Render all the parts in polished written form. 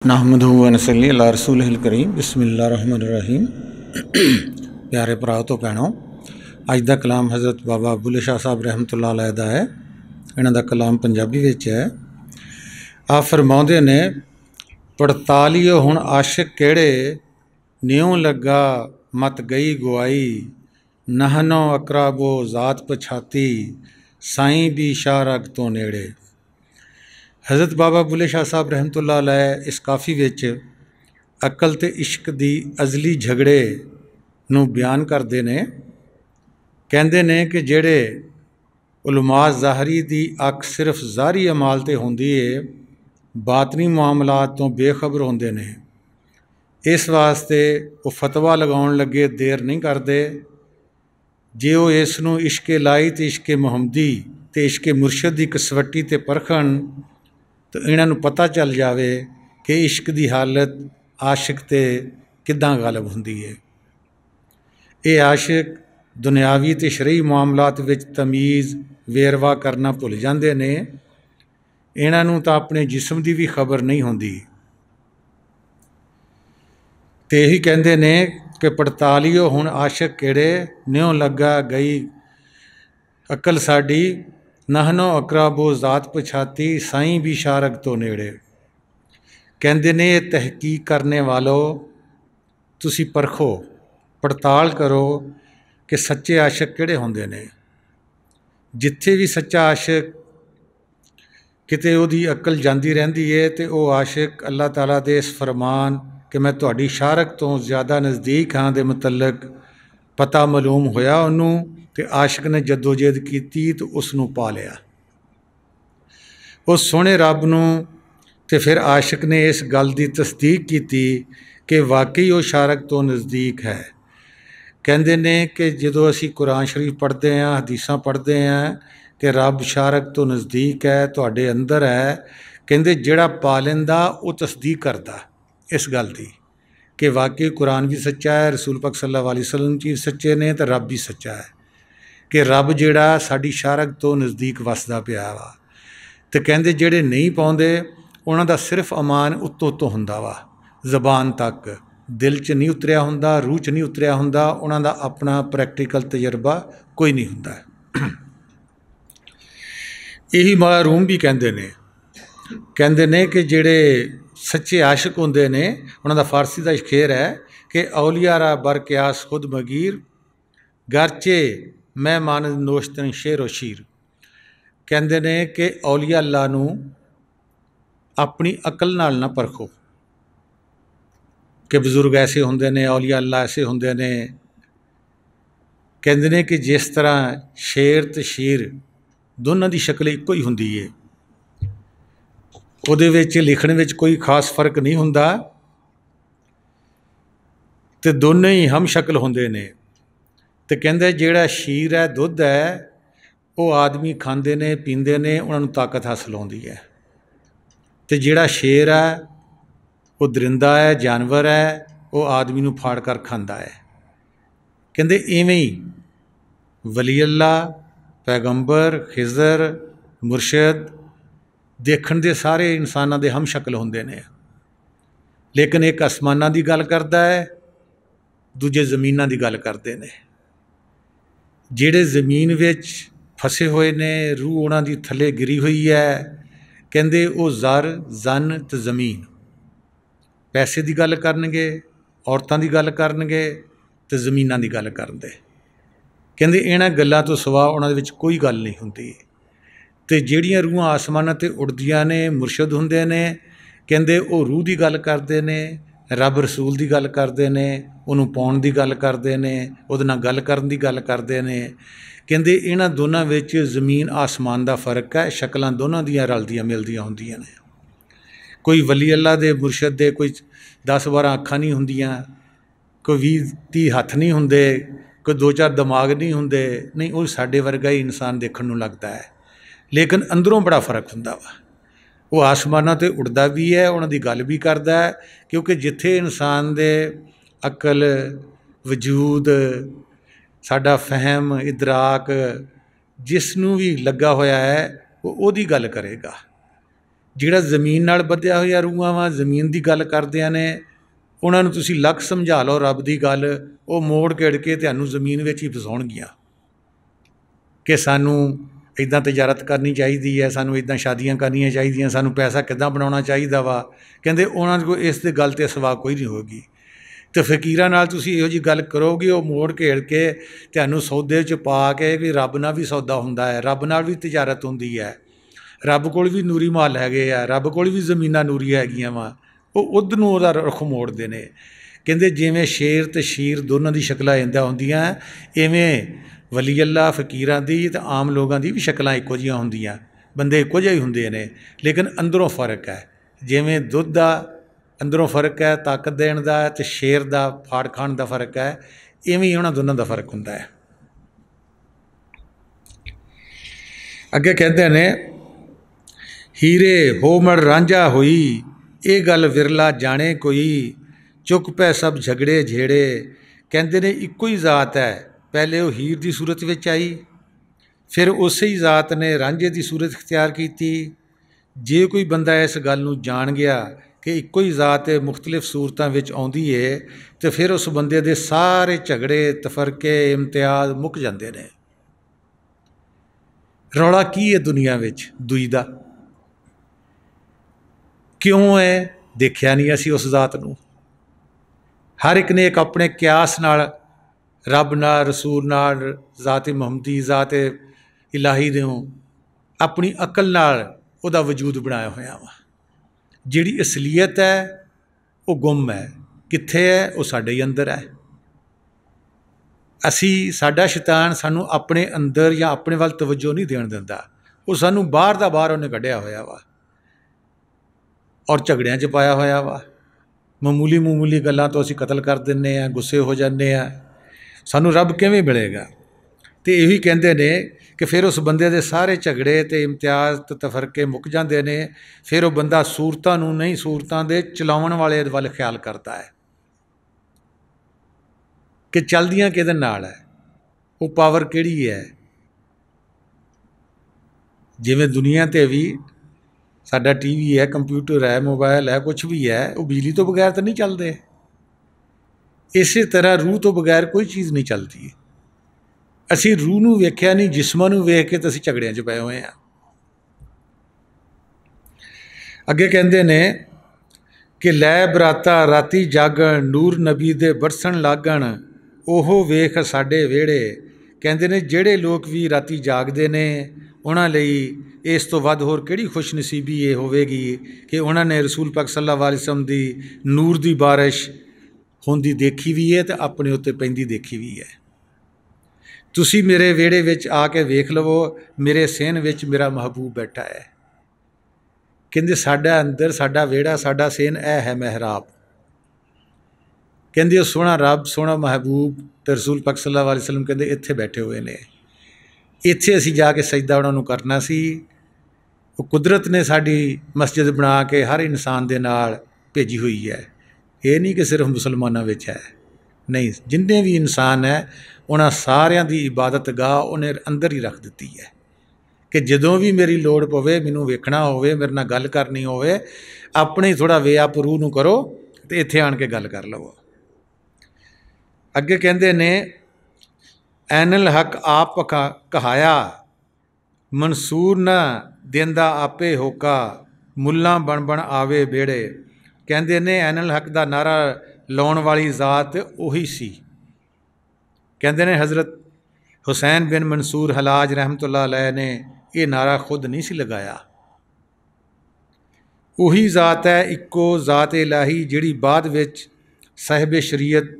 नहमदुहु व नसल्ली अला रसूलिहिल करीम बिस्मिल्लाहिर्रहमानिर्रहीम। प्यारे भराओ तो भैणों, अज का कलाम हज़रत बाबा बुल्ले शाह साहब रहमतुल्लाह अलैह दा है। इन्हां दा कलाम पंजाबी विच है। आप फरमाउंदे ने, पड़तालियो हुण आशिक केड़े, न्यों लगा मत गई गुआई, नहनो अकराबो ज़ात पछाती, साईं भी शाह रग तो नेड़े। हज़रत बाबा बुल्ले शाह साहब रहमतुल्लाह अलैह इस काफ़ी विच अकल ते इश्क दी अज़ली झगड़े नूं बयान करते ने। कहते ने कि जेड़े उलमा ज़ाहरी दी अख सिर्फ ज़ाहरी अमाल ते हुंदी है, बातनी मामलात तो बेखबर होंदे ने। इस वास्ते वो फतवा लगाउण लगे देर नहीं करते। जे वो इस नूं इश्के लाई ते इश्के मुहम्मदी ते इश्के मुर्शद दी कसवट्टी ते परखण तो इन्हां नूं पता चल जावे कि इश्क दी हालत आशिक ते किद्दां गालिब हुंदी है। ये आशिक दुनियावी ते शरई मामलात विच तमीज़ वेरवा करना भुल जांदे ने। इन्हां नूं तां अपने जिस्म दी भी खबर नहीं हुंदी। ते यही कहंदे ने कि पड़तालियो हुण आशिक केड़े, न्यों लगा गई अकल साडी, नहनो अकराबो ज़ात पछाती, साईं भी शारग तो नेड़े। कहंदे ने तहकीक करने वालों, तुसी परखो पड़ताल करो कि सच्चे आशिक किहड़े हुंदे ने। जिथे भी सच्चा आशिक किते उहदी अकल जांदी रहिंदी है ते वो आशिक अल्लाह ताला दे इस फरमान कि मैं तुहाडी शारक तो ज़्यादा नज़दीक हाँ दे मुतलक पता मालूम होया उन्हों, ते आशिक ने जदोजहद की तो उसनूं पा लिया। उस सोहणे रब नूं ते फिर आशिक ने इस गल की तस्दीक की कि वाकई वो शारक तो नज़दीक है। कहंदे ने कि जदों असीं कुरान शरीफ पढ़ते हैं, हदीसां पढ़ते हैं कि रब शारक तो नज़दीक है, तुहाडे अंदर है। कहंदे जिहड़ा पा लैंदा वो तस्दीक करदा इस गल की कि वाकई कुरान भी सच्चा है, रसूल पाक सल्लल्लाहु अलैहि वसल्लम जी सच्चे ने, तो रब भी सच्चा है कि रब जिहड़ा साडी शारक तो नज़दीक वसदा पिया वा। तो कहंदे जिहड़े नहीं पाउंदे उन्हां दा सिर्फ अमान उत्तों उत्तों हुंदा वा, ज़बान तक, दिल च नहीं उतरिया हुंदा, रूह च नहीं उतरिया हुंदा, उन्हां दा अपना प्रैक्टिकल तजर्बा कोई नहीं हुंदा। यही महरूम भी कहंदे ने कि जिहड़े सच्चे आशिक हुंदे ने, उन्हां दा फारसी दा शेर है कि औलियारा बर क्यास खुद मगीर, गरचे मैं मानद नोश्तन शेरो शीर। कहंदे ने कि औलिया अल्लाह नूं अपनी अकल नाल ना परखो कि बजुर्ग ऐसे हुंदे ने, औलिया अल्लाह ऐसे हुंदे ने। कहंदे ने कि जिस तरह शेर ते शीर दोनों की शक्ल इक्को ही हुंदी है, उहदे विच लिखण विच कोई खास फर्क नहीं हुंदा, ते दोनों ही हम शक्ल हुंदे ने। ते कहंदे जिहड़ा शीर है, दुध है, वो आदमी खांदे ने पींदे ने, उन्हां नूं ताकत हासिल होंदी है। ते जिहड़ा शेर है वो दरिंदा है, जानवर है, वो आदमी नूं फाड़ कर खांदा है। कहंदे इवें ही वली अल्लाह, पैगंबर, खिज़र, मुर्शद देखण दे सारे इंसानां दे हम शक्ल हुंदे ने, लेकिन एक आसमानां दी गल करदा है, दूजे जमीनां दी गल करदे ने। जिहड़े जमीन विच फसे हुए ने, रूह उन्हां दी थले गिरी हुई है, कहंदे वो ज़र, जन ते जमीन पैसे की गल करनगे, औरतां की गल करनगे, ते जमीनां की गल करदे। कहंदे इन्हां गल्लां तो सिवा उन्हां दे विच कोई गल नहीं हुंदी। ते जिहड़ियां रूहां आसमानां ते उड़दियां ने, मुर्शद हुंदे ने, कहंदे वो रूह की गल करदे ने, रब रसूल की गल करदे ने, उहनूं पाउण की गल करदे ने, उहदे नाल गल करन की गल करदे ने। कहंदे इन्हां दोनां विच जमीन आसमान का फर्क है, शक्लां दोनों दियां रलदियां मिलदियां हुंदियां ने। कोई वली अल्लाह दे, मुर्शद दे कोई 10-12 अखां नहीं हुंदियां, कोई 20-30 हत्थ नहीं हुंदे, कोई 2-4 दिमाग नहीं हुंदे, नहीं वो साडे वर्गा ही इंसान देखण नूं लगदा है, लेकिन अंदरों बड़ा फर्क हुंदा वा। वो आसमानां ते उड़दा भी है, उन्हां दी गल भी करदा है, क्योंकि जिथे इंसान दे अकल, वजूद, साडा फहम, इदराक जिसनूं भी लगा होया है, वो ओहदी गल करेगा। ਜਿਹੜਾ ਜ਼ਮੀਨ ਨਾਲ ਬੱਧਿਆ ਹੋਇਆ ਰੂਹਾਂ ਵਾ, ਜ਼ਮੀਨ ਦੀ ਗੱਲ ਕਰਦਿਆਂ ਨੇ, ਉਹਨਾਂ ਨੂੰ ਤੁਸੀਂ ਲੱਖ ਸਮਝਾ ਲਓ ਰੱਬ ਦੀ ਗੱਲ, ਉਹ ਮੋੜ ਘੇੜ ਕੇ ਤੁਹਾਨੂੰ ਜ਼ਮੀਨ ਵਿੱਚ ਹੀ ਫਸਾਉਣਗੀਆਂ ਕਿ ਸਾਨੂੰ ਇੱਦਾਂ ਤਜਾਰਤ ਕਰਨੀ ਚਾਹੀਦੀ ਹੈ, ਸਾਨੂੰ ਇੱਦਾਂ ਸ਼ਾਦੀਆਂ ਕਰਨੀਆਂ ਚਾਹੀਦੀਆਂ, ਸਾਨੂੰ ਪੈਸਾ ਕਿੱਦਾਂ ਬਣਾਉਣਾ ਚਾਹੀਦਾ ਵਾ। ਕਹਿੰਦੇ ਉਹਨਾਂ ਕੋਲ ਇਸ ਦੇ ਗੱਲ 'ਤੇ ਸਵਾਲ ਕੋਈ ਨਹੀਂ ਹੋਵੇਗੀ। ਅਤੇ ਫਕੀਰਾਂ ਨਾਲ ਤੁਸੀਂ ਇਹੋ ਜਿਹੀ ਗੱਲ ਕਰੋਗੇ, ਉਹ ਮੋੜ ਘੇੜ ਕੇ ਤੁਹਾਨੂੰ ਸੌਦੇ 'ਚ ਪਾ ਕੇ ਵੀ ਰੱਬ ਨਾਲ ਵੀ ਸੌਦਾ ਹੁੰਦਾ ਹੈ, ਰੱਬ ਨਾਲ ਵੀ ਤਜਾਰਤ ਹੁੰਦੀ ਹੈ, ਰੱਬ ਕੋਲ ਵੀ ਨੂਰੀ ਮਾਲ ਹੈਗੇ ਆ, ਰੱਬ ਕੋਲ ਵੀ ਜ਼ਮੀਨਾਂ ਨੂਰੀ ਹੈਗੀਆਂ ਵਾ, ਉਹ ਉਧ ਨੂੰ ਉਹਦਾ ਰੁੱਖ ਮੋੜਦੇ ਨੇ। ਕਹਿੰਦੇ ਜਿਵੇਂ ਸ਼ੇਰ ਅਤੇ ਸ਼ੀਰ ਦੋਨਾਂ ਦੀ ਸ਼ਕਲਾਂ ਇੱਦਾਂ ਹੁੰਦੀਆਂ, ਇਵੇਂ ਵਲੀ ਅੱਲਾ ਫਕੀਰਾਂ ਦੀ ਅਤੇ ਆਮ ਲੋਕਾਂ ਦੀ ਵੀ ਸ਼ਕਲਾਂ ਇੱਕੋ ਜਿਹੀਆਂ ਹੁੰਦੀਆਂ, ਬੰਦੇ ਇੱਕੋ ਜਿਹੇ ਹੀ ਹੁੰਦੇ ਨੇ, ਲੇਕਿਨ ਅੰਦਰੋਂ ਫ਼ਰਕ ਹੈ। ਜਿਵੇਂ ਦੁੱਧ ਦਾ ਅੰਦਰੋਂ ਫ਼ਰਕ ਹੈ ਤਾਕਤ ਦੇਣ ਦਾ, ਅਤੇ ਸ਼ੇਰ ਦਾ ਫਾੜ ਖਾਣ ਦਾ ਫ਼ਰਕ ਹੈ, ਇਵੇਂ ਹੀ ਉਹਨਾਂ ਦੋਨਾਂ ਦਾ ਫ਼ਰਕ ਹੁੰਦਾ ਹੈ। ਅੱਗੇ ਕਹਿੰਦੇ ਨੇ ਹੀਰੇ ਹੋ ਮੜ ਰਾਂਝਾ ਹੋਈ, ਇਹ ਗੱਲ ਵਿਰਲਾ ਜਾਣੇ ਕੋਈ, ਚੁੱਕ ਪੈ ਸਭ ਝਗੜੇ ਝੇੜੇ। ਕਹਿੰਦੇ ਨੇ ਇੱਕੋ ਹੀ ਜ਼ਾਤ ਹੈ, ਪਹਿਲੇ ਉਹ ਹੀਰ ਦੀ ਸੂਰਤ ਵਿੱਚ ਆਈ, ਫਿਰ ਉਸੇ ਹੀ ਜ਼ਾਤ ਨੇ ਰਾਂਝੇ ਦੀ ਸੂਰਤ ਇਖਤਿਆਰ ਕੀਤੀ। ਜੇ ਕੋਈ ਬੰਦਾ ਇਸ ਗੱਲ ਨੂੰ ਜਾਣ ਗਿਆ ਕਿ ਇੱਕੋ ਹੀ ਜ਼ਾਤ ਮੁਖਤਲਿਫ ਸੂਰਤਾਂ ਵਿੱਚ ਆਉਂਦੀ ਹੈ, ਅਤੇ ਫਿਰ ਉਸ ਬੰਦੇ ਦੇ ਸਾਰੇ ਝਗੜੇ ਤਫਰਕੇ ਇਮਤਿਆਜ਼ ਮੁੱਕ ਜਾਂਦੇ ਨੇ। ਰੌਲਾ ਕੀ ਹੈ ਦੁਨੀਆ ਵਿੱਚ ਦੂਈ ਦਾ? ਕਿਉਂ ਹੈ? ਦੇਖਿਆ ਨਹੀਂ ਅਸੀਂ ਉਸ ਜ਼ਾਤ ਨੂੰ। ਹਰ ਇੱਕ ਨੇ ਇੱਕ ਆਪਣੇ ਕਿਆਸ ਨਾਲ, ਰੱਬ ਨਾਲ, ਰਸੂਲ ਨਾਲ, ਜ਼ਾਤ ਮੁਹੰਮਦੀ, ਜ਼ਾਤ ਇਲਾਹੀ ਦੇ ਆਪਣੀ ਅਕਲ ਨਾਲ ਉਹਦਾ ਵਜੂਦ ਬਣਾਇਆ ਹੋਇਆ ਵਾ। ਜਿਹੜੀ ਅਸਲੀਅਤ ਹੈ ਉਹ ਗੁੰਮ ਹੈ। ਕਿੱਥੇ ਹੈ? ਉਹ ਸਾਡੇ ਹੀ ਅੰਦਰ ਹੈ। ਸਾਡਾ ਸ਼ੈਤਾਨ ਸਾਨੂੰ ਆਪਣੇ ਅੰਦਰ ਜਾਂ ਆਪਣੇ ਵੱਲ ਤਵੱਜੋ ਨਹੀਂ ਦੇਣ ਦਿੰਦਾ, ਉਹ ਸਾਨੂੰ ਬਾਹਰ ਦਾ ਬਾਹਰ ਉਹਨੇ ਕੱਢਿਆ ਹੋਇਆ ਵਾ ਔਰ ਝਗੜਿਆਂ 'ਚ ਪਾਇਆ ਹੋਇਆ ਵਾ। ਮਾਮੂਲੀ ਗੱਲਾਂ ਤੋਂ ਅਸੀਂ ਕਤਲ ਕਰ ਦਿੰਦੇ ਹਾਂ, ਗੁੱਸੇ ਹੋ ਜਾਂਦੇ ਹਾਂ। ਸਾਨੂੰ ਰੱਬ ਕਿਵੇਂ ਮਿਲੇਗਾ? ਅਤੇ ਇਹੀ ਕਹਿੰਦੇ ਨੇ ਕਿ ਫਿਰ ਉਸ ਬੰਦੇ ਦੇ ਸਾਰੇ ਝਗੜੇ ਅਤੇ ਇਮਤਿਆਜ਼ ਅਤੇ ਤਫਰਕੇ ਮੁੱਕ ਜਾਂਦੇ ਨੇ। ਫਿਰ ਉਹ ਬੰਦਾ ਸੂਰਤਾਂ ਨੂੰ ਨਹੀਂ, ਸੂਰਤਾਂ ਦੇ ਚਲਾਉਣ ਵਾਲੇ ਵੱਲ ਖਿਆਲ ਕਰਦਾ ਹੈ ਕਿ ਚੱਲਦੀਆਂ ਕਿਹਦੇ ਨਾਲ ਹੈ, ਉਹ ਪਾਵਰ ਕਿਹੜੀ ਹੈ। ਜਿਵੇਂ ਦੁਨੀਆ 'ਤੇ ਵੀ ਸਾਡਾ TV ਹੈ, ਕੰਪਿਊਟਰ ਹੈ, ਮੋਬਾਇਲ ਹੈ, ਕੁਛ ਵੀ ਹੈ, ਉਹ ਬਿਜਲੀ ਤੋਂ ਬਗੈਰ ਤਾਂ ਨਹੀਂ ਚੱਲਦੇ। ਇਸੇ ਤਰ੍ਹਾਂ ਰੂਹ ਤੋਂ ਬਗੈਰ ਕੋਈ ਚੀਜ਼ ਨਹੀਂ ਚੱਲਦੀ। ਅਸੀਂ ਰੂਹ ਨੂੰ ਵੇਖਿਆ ਨਹੀਂ, ਜਿਸਮਾਂ ਨੂੰ ਵੇਖ ਕੇ ਤਾਂ ਅਸੀਂ ਝਗੜਿਆਂ 'ਚ ਪਏ ਹੋਏ ਹਾਂ। ਅੱਗੇ ਕਹਿੰਦੇ ਨੇ ਕਿ ਲੈ ਬਰਾਤਾ ਰਾਤੀ ਜਾਗਣ, ਨੂਰ ਨਬੀ ਦੇ ਬਰਸਣ ਲੱਗਣ, ਉਹ ਵੇਖ ਸਾਡੇ ਵਿਹੜੇ। ਕਹਿੰਦੇ ਨੇ ਜਿਹੜੇ ਲੋਕ ਵੀ ਰਾਤੀ ਜਾਗਦੇ ਨੇ, ਉਹਨਾਂ ਲਈ ਇਸ ਤੋਂ ਵੱਧ ਹੋਰ ਕਿਹੜੀ ਖੁਸ਼ ਨਸੀਬੀ ਇਹ ਹੋਵੇਗੀ ਕਿ ਉਹਨਾਂ ਨੇ ਰਸੂਲ ਪਾਕ ਸੱਲੱਲਾਹੁ ਅਲੈਹਿ ਵਸੱਲਮ ਦੀ ਨੂਰ ਦੀ ਬਾਰਿਸ਼ ਹੁੰਦੀ ਦੇਖੀ ਵੀ ਹੈ ਅਤੇ ਆਪਣੇ ਉੱਤੇ ਪੈਂਦੀ ਦੇਖੀ ਵੀ ਹੈ। ਤੁਸੀਂ ਮੇਰੇ ਵਿਹੜੇ ਵਿੱਚ ਆ ਕੇ ਵੇਖ ਲਵੋ, ਮੇਰੇ ਸਿਹਨ ਵਿੱਚ ਮੇਰਾ ਮਹਿਬੂਬ ਬੈਠਾ ਹੈ। ਕਹਿੰਦੇ ਸਾਡਾ ਅੰਦਰ, ਸਾਡਾ ਵਿਹੜਾ, ਸਾਡਾ ਸਿਹਨ ਇਹ ਹੈ ਮਿਹਰਾਬ। ਕਹਿੰਦੇ ਉਹ ਸੋਹਣਾ ਰੱਬ, ਸੋਹਣਾ ਮਹਿਬੂਬ ਅਤੇ ਰਸੂਲ ਪਾਕ ਸੱਲੱਲਾਹੁ ਅਲੈਹਿ ਵਸੱਲਮ ਕਹਿੰਦੇ ਇੱਥੇ ਬੈਠੇ ਹੋਏ ਨੇ। ਇੱਥੇ ਅਸੀਂ ਜਾ ਕੇ ਸਜਦਾ ਉਹਨਾਂ ਨੂੰ ਕਰਨਾ ਸੀ। ਉਹ ਕੁਦਰਤ ਨੇ ਸਾਡੀ ਮਸਜਿਦ ਬਣਾ ਕੇ ਹਰ ਇਨਸਾਨ ਦੇ ਨਾਲ ਭੇਜੀ ਹੋਈ ਹੈ। ਇਹ ਨਹੀਂ ਕਿ ਸਿਰਫ ਮੁਸਲਮਾਨਾਂ ਵਿੱਚ ਹੈ, ਨਹੀਂ, ਜਿੰਨੇ ਵੀ ਇਨਸਾਨ ਹੈ ਉਹਨਾਂ ਸਾਰਿਆਂ ਦੀ ਇਬਾਦਤ ਗਾਹ ਉਹਨੇ ਅੰਦਰ ਹੀ ਰੱਖ ਦਿੱਤੀ ਹੈ ਕਿ ਜਦੋਂ ਵੀ ਮੇਰੀ ਲੋੜ ਪਵੇ, ਮੈਨੂੰ ਵੇਖਣਾ ਹੋਵੇ, ਮੇਰੇ ਨਾਲ ਗੱਲ ਕਰਨੀ ਹੋਵੇ, ਆਪਣੇ ਥੋੜ੍ਹਾ ਵੇ ਆਪ ਰੂਹ ਨੂੰ ਕਰੋ ਅਤੇ ਇੱਥੇ ਆਣ ਕੇ ਗੱਲ ਕਰ ਲਵੋ। ਅੱਗੇ ਕਹਿੰਦੇ ਨੇ ਐਨਲ ਹੱਕ ਆਪ ਕਹਾਇਆ, ਮਨਸੂਰ ਨਾ ਦਿੰਦਾ ਆਪੇ ਹੋਕਾ, ਮੁੱਲਾਂ ਬਣ ਆਵੇ ਵਿਹੜੇ। ਕਹਿੰਦੇ ਨੇ ਐਨਲ ਹੱਕ ਦਾ ਨਾਰਾ ਲਾਉਣ ਵਾਲੀ ਜ਼ਾਤ ਉਹੀ ਸੀ। ਕਹਿੰਦੇ ਨੇ ਹਜ਼ਰਤ ਹੁਸੈਨ ਬਿਨ ਮਨਸੂਰ ਹਲਾਜ ਰਹਿਮਤੁल्लाह ਅਲੈਹ ਨੇ ਇਹ ਨਾਰਾ ਖੁਦ ਨਹੀਂ ਸੀ ਲਗਾਇਆ। ਉਹੀ ਜ਼ਾਤ ਹੈ, ਇੱਕੋ ਜ਼ਾਤ ਇਲਾਹੀ ਜਿਹੜੀ ਬਾਅਦ ਵਿੱਚ ਸਾਹਿਬ ਸ਼ਰੀਅਤ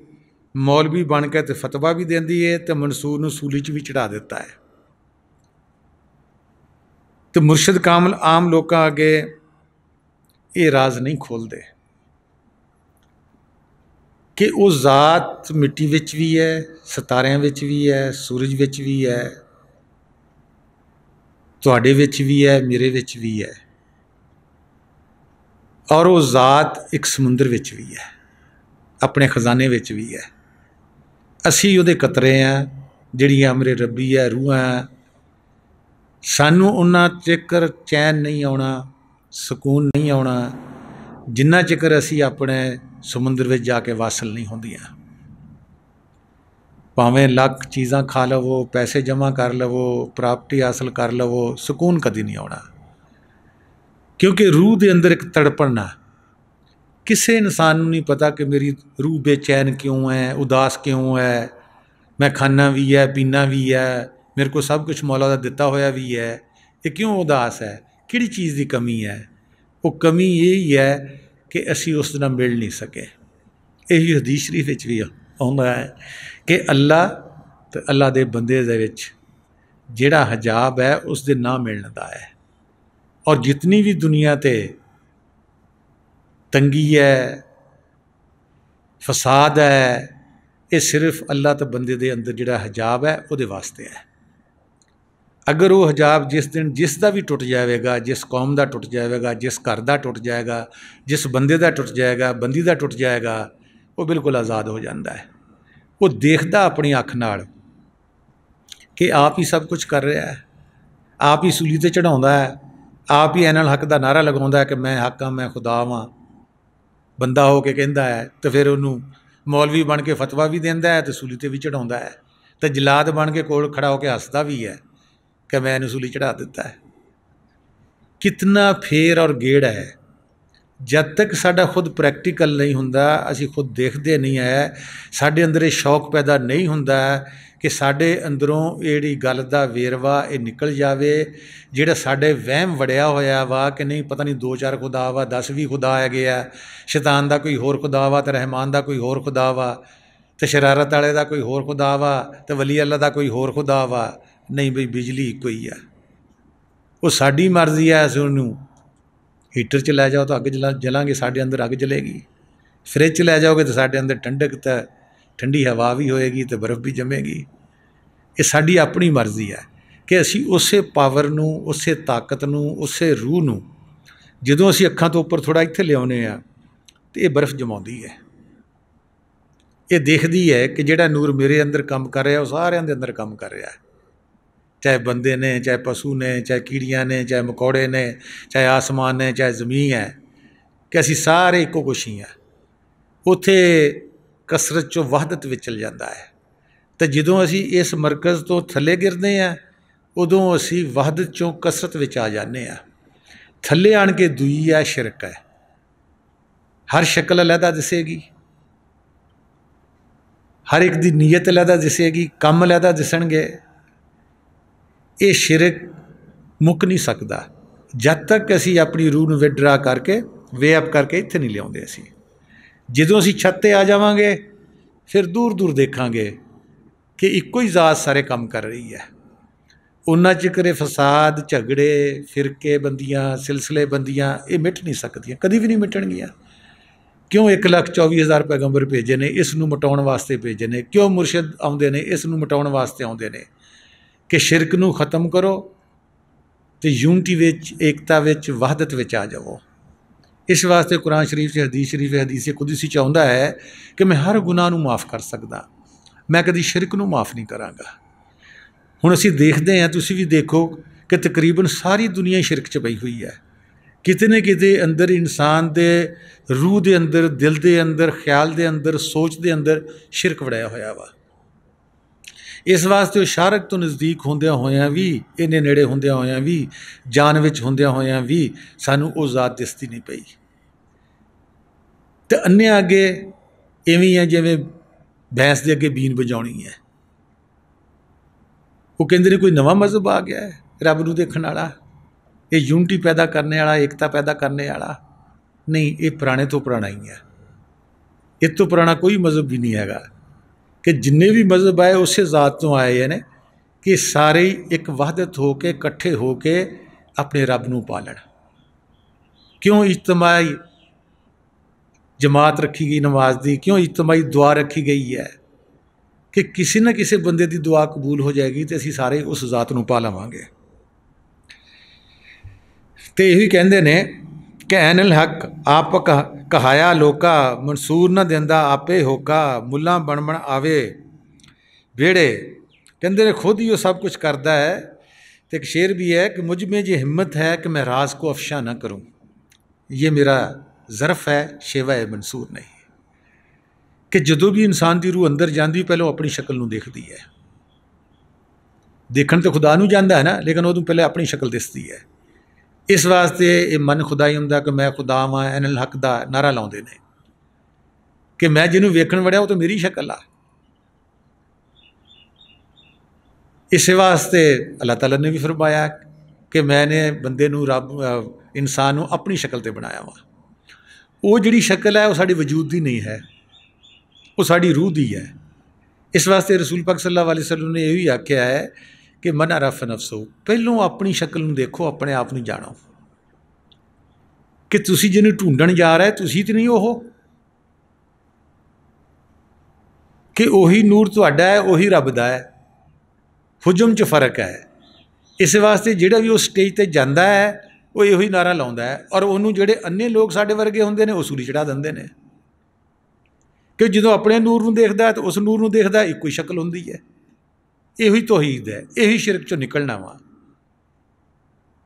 ਮੌਲਵੀ ਬਣ ਕੇ ਅਤੇ ਫਤਵਾ ਵੀ ਦਿੰਦੀ ਹੈ ਅਤੇ ਮਨਸੂਰ ਨੂੰ ਸੂਲੀ 'ਚ ਵੀ ਚੜ੍ਹਾ ਦਿੱਤਾ ਹੈ। ਅਤੇ ਮੁਰਸ਼ਿਦ ਕਾਮਲ ਆਮ ਲੋਕਾਂ ਅੱਗੇ ਇਹ ਰਾਜ਼ ਨਹੀਂ ਖੋਲ੍ਹਦੇ ਕਿ ਉਹ ਜ਼ਾਤ ਮਿੱਟੀ ਵਿੱਚ ਵੀ ਹੈ, ਸਿਤਾਰਿਆਂ ਵਿੱਚ ਵੀ ਹੈ, ਸੂਰਜ ਵਿੱਚ ਵੀ ਹੈ, ਤੁਹਾਡੇ ਵਿੱਚ ਵੀ ਹੈ, ਮੇਰੇ ਵਿੱਚ ਵੀ ਹੈ, ਔਰ ਉਹ ਜ਼ਾਤ ਇੱਕ ਸਮੁੰਦਰ ਵਿੱਚ ਵੀ ਹੈ, ਆਪਣੇ ਖਜ਼ਾਨੇ ਵਿੱਚ ਵੀ ਹੈ। ਅਸੀਂ ਉਹਦੇ ਕਤਰੇ ਹਾਂ, ਜਿਹੜੀਆਂ ਅਮਰੇ ਰੱਬੀ ਹੈ, ਰੂਹਾਂ। ਸਾਨੂੰ ਉਹਨਾਂ ਚਿਕਰ ਚੈਨ ਨਹੀਂ ਆਉਣਾ, ਸਕੂਨ नहीं आना जिन्ना चिकर असी अपने समुद्र में जाके वासल नहीं होंदियां। भावें लख चीज़ां खा लवो, पैसे जमा कर लवो, प्राप्ति हासिल कर लवो, सुकून कदी नहीं आना, क्योंकि रूह के अंदर एक तड़पन है। किसी इंसान नहीं पता कि मेरी रूह बेचैन क्यों है, उदास क्यों है। मैं खाना भी है, पीना भी है, मेरे को सब कुछ मौला दा दिता होया भी है, ये क्यों उदास है, किहड़ी चीज़ की कमी है। वो कमी यही है कि असी उस नाल मिल नहीं सके। यही हदीस शरीफ विच भी आउंदा है कि अल्लाह ते अल्लाह दे बंदे दे विच जिहड़ा हजाब है उस दे ना मिलण दा है। और जितनी भी दुनिया ते तंगी है, फसाद है, ये सिर्फ अल्लाह तो बंदे दे अंदर जिहड़ा हजाब है उहदे वास्ते है। अगर वो हजाब जिस दिन जिसका भी टुट जाएगा, जिस कौम का टुट जाएगा, जिस घर का टुट जाएगा, जिस बंदे का टुट जाएगा, बंदी का टुट जाएगा, वो बिल्कुल आज़ाद हो जाता है। वो देखता अपनी अख नाल कि आप ही सब कुछ कर रहा है, आप ही सूली ते चढ़ाउंदा है, आप ही एनल हक का नारा लगाउंदा है कि मैं हक हाँ, मैं खुदा वां। बंदा हो के कहता है तो फिर उन्होंने मौलवी बन के फतवा भी देंदा है, तो सूली ते भी चढ़ाउंदा है, तो जलाद बन के कोल खड़ा होकर हसदा भी है कि मैं इन्हूं सूली चढ़ा दिता है। कितना फेर और गेड़ है। जब तक साडा खुद प्रैक्टिकल नहीं हुंदा, असी खुद देखते नहीं है, साडे अंदर ये शौक पैदा नहीं हुंदा कि साडे अंदरों इहड़ी गल दा वेरवा ये निकल जावे, जिहड़ा साडे वहम वड़िया होया वा कि नहीं पता नहीं 2-4 खुदा वा, 10 भी खुदा है गया, शैतान दा कोई होर खुदा वा, तो रहमान दा कोई होर खुदा वा, तो शरारत वाले दा कोई होर खुदा वा, तो वली अल्लाह दा कोई होर खुदा वा। नहीं बई, बिजली इक्को ही है। वो साडी मर्जी है, असीं उहनूं हीटर च लै जाओ तो अग जलांगे, साढ़े अंदर अग जलेगी। फ्रिज च लै जाओगे तो साढ़े अंदर ठंडक तो ठंडी हवा भी होएगी, तो बर्फ़ भी जमेगी। ये साड़ी अपनी मर्जी है कि असी उस पावर नूं, उस ताकत नूं, उस रूह नूं जदों असी अखां तो उपर थोड़ा इत्थे लियाउने आ तो ये बर्फ़ जमाउंदी है। ये देखदी है कि जिहड़ा नूर मेरे अंदर काम कर रहा, वो सारिआं दे अंदर काम कर रहा है, चाहे बंदे ने, चाहे पशु ने, चाहे कीड़ियाँ ने, चाहे मकौड़े ने, चाहे आसमान ने, चाहे जमीन है, कि असी सारे इक्को कुछ ही हैं। उत्थे कसरत चों वहदत विच चल जाता है। तो जदों असी इस मरकज़ तो थले गिरते हैं, उदों असी वहदत चों कसरत विच आ जाने हैं। थले आण के दूई है शिरक है। हर शक्ल अलहदा दिसेगी, हर एक दी नीयत अलहदा दिसेगी, काम अलहदा दिसणगे। ये शिरक मुक नहीं सकता जब तक असी अपनी रूह नूं विड्रा करके वे अप करके इत्थे नहीं लियाउंदे। असी जदों असी छत ते आ जावांगे फिर दूर दूर देखांगे कि इक्को ही जात सारे काम कर रही है। उन्ना चिकर फसाद, झगड़े, फिरके बंदियाँ, सिलसिले बंदियाँ ये मिट नहीं सकदियाँ, कभी भी नहीं मिटणगियाँ। क्यों 1,24,000 पैगंबर भेजे ने, इस नूं मिटाउण वास्ते भेजे ने। क्यों मुरशद आउंदे ने, इस नूं मिटाउण वास्ते आउंदे ने कि शिरक नूं खत्म करो तो यूनिटी विच, एकता विच, वहदत विच आ जाओ। इस वास्ते कुरान शरीफ से, हदीस शरीफ, हदीस कुदसी च आउंदा है कि मैं हर गुनाह नूं माफ़ कर सकदा, मैं कदी शिरक नूं माफ़ नहीं करांगा। हुण असीं देखते हैं, तुसीं भी देखो कि तकरीबन सारी दुनिया शिरक च पई हुई है। किते न किते अंदर इंसान दे रूह दे अंदर, दिल दे अंदर, ख्याल दे अंदर, सोच दे अंदर शिरक वड़िया होया वा। इस वास्ते शारक तो नज़दीक होंदियां होयां भी, इन्ने नेड़े होंदियां होयां भी, जान विच होंदियां होयां भी सानू वो जात दिसदी नहीं पई। तो अन्ने अगे इवें है जिवें भैंस दे अगे बीन बजाउणी है। वो कहते ने कोई नवा मजहब आ गया है रब नूं देखण वाला, ये यूनिटी पैदा करने वाला, एकता पैदा करने वाला। नहीं, ये पुराने तो पुराना ही है। इस तो पुराना कोई मजहब भी नहीं हैगा कि जिन्ने भी मजहब आए उस जात तो आए हैं कि सारे एक वहदत हो के, इकट्ठे हो के अपने रब नूं पालन। क्यों इज्तमाई जमात रखी गई नमाज दी, क्यों इज्तमाई दुआ रखी गई है कि किसी न किसी बंदे की दुआ कबूल हो जाएगी तो असी सारे उस जात नूं पा लवांगे। तो यही कहते हैं कि ऐनल हक आप कहाया लोका, मंसूर न देंदा आपे होका, मुला बन बन आवे बेड़े। कहते ने खुद ही वो सब कुछ करता है। तो एक शेर भी है कि मुझ में जो हिम्मत है कि मैं राज को अफशा ना करूं। ये मेरा ज़रफ़ है, शेवा है मंसूर नहीं, कि जदों भी इंसान की रूह अंदर जाती पहलों अपनी शक्ल नूं देखती है। देखण तो खुदा नूं जांदा है ना, लेकिन उदों पहले अपनी शक्ल दिसती है। इस वास्ते ये मन खुदाई हुंदा कि मैं खुदा वां, एनल हक दा नारा लाउंदे ने कि मैं जिन्हों वेखण वड़िया वो तो मेरी शक्ल आ। इस वास्ते अल्लाह ताला ने भी फरमाया कि मैंने बंदे नूं रब इंसान नूं अपनी शक्ल ते बनाया वा। वो जिहड़ी शक्ल है वो साडी वजूद दी नहीं है, वो साडी रूह दी है। इस वास्ते रसूल पाक सल्लल्लाहु अलैहि वसल्लम ने यही आख्या है कि मन अरफ नफ्सो, पहलों अपनी शक्ल नूं देखो, अपने आप नूं जानो कि तुसी जिन्हों ढूंढण जा रहा है तुसी तो नहीं हो, कि उही नूर तुहाडा है, उही रब दा है, हुजम च फर्क है। इस वास्ते जिहड़ा भी उस स्टेज ते जांदा है वो यही नारा लाउंदा है, और उन्होंने जिहड़े अन्ने लोग साडे वर्गे हुंदे ने वो सूली चढ़ा दिंदे ने कि जो अपने नूर नूं देखदा तो उस नूर नूं देखदा इक्को ही शक्ल हुंदी है। यही तौहीद है, यही शिरक चों निकलना वा।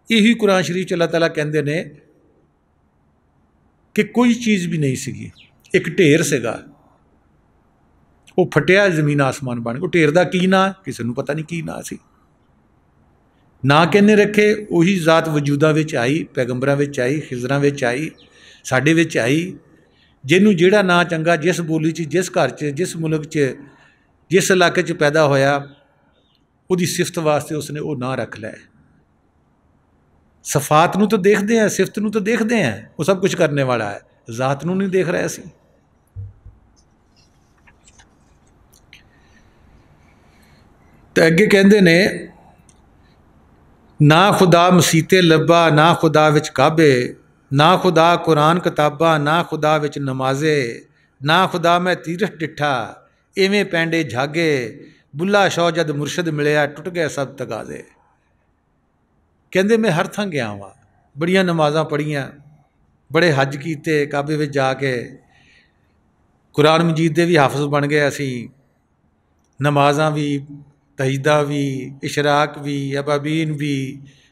यही कुरान शरीफ च अल्लाह ताला कहंदे ने कि कोई चीज़ भी नहीं सीगी, एक ढेर सीगा, वो फटिया जमीन आसमान बन गया। ढेर का की ना किसी को पता नहीं की ना सी, ना किन्ने रखे, उही जात वजूदा विच आई, पैगंबरां विच आई, खिजरां विच आई, साडे विच आई। जिन्हों जिहड़ा ना चंगा जिस बोली च, जिस घर च, जिस मुल्क च, जिस इलाके च पैदा होया, उहदी सिफत वास्ते उसने वो ना रख लै। सफात नूं तो देखते हैं, सिफत नूं तो देखते हैं, वो सब कुछ करने वाला है, जात नूं नहीं देख रहे असीं। तो अगे कहते ने ना खुदा मसीते लब्बा, ना खुदा विच काबे, ना खुदा कुरान किताबा, ना खुदा विच नमाजे, ना खुदा मैं तीरथ डिठा, इवें पैंडे झागे, बुला शौ जद मुरशद मिलिया, टुट गए सब तगाजे। कहते मैं हर थां गया वा, बड़ियां नमाज़ां पढ़ियां, बड़े हज किए, काबे विच जाके कुरान मजीद के भी हाफिज बन गए असीं, नमाज़ां भी, तहीदा भी, इशराक भी, अबाबीन भी,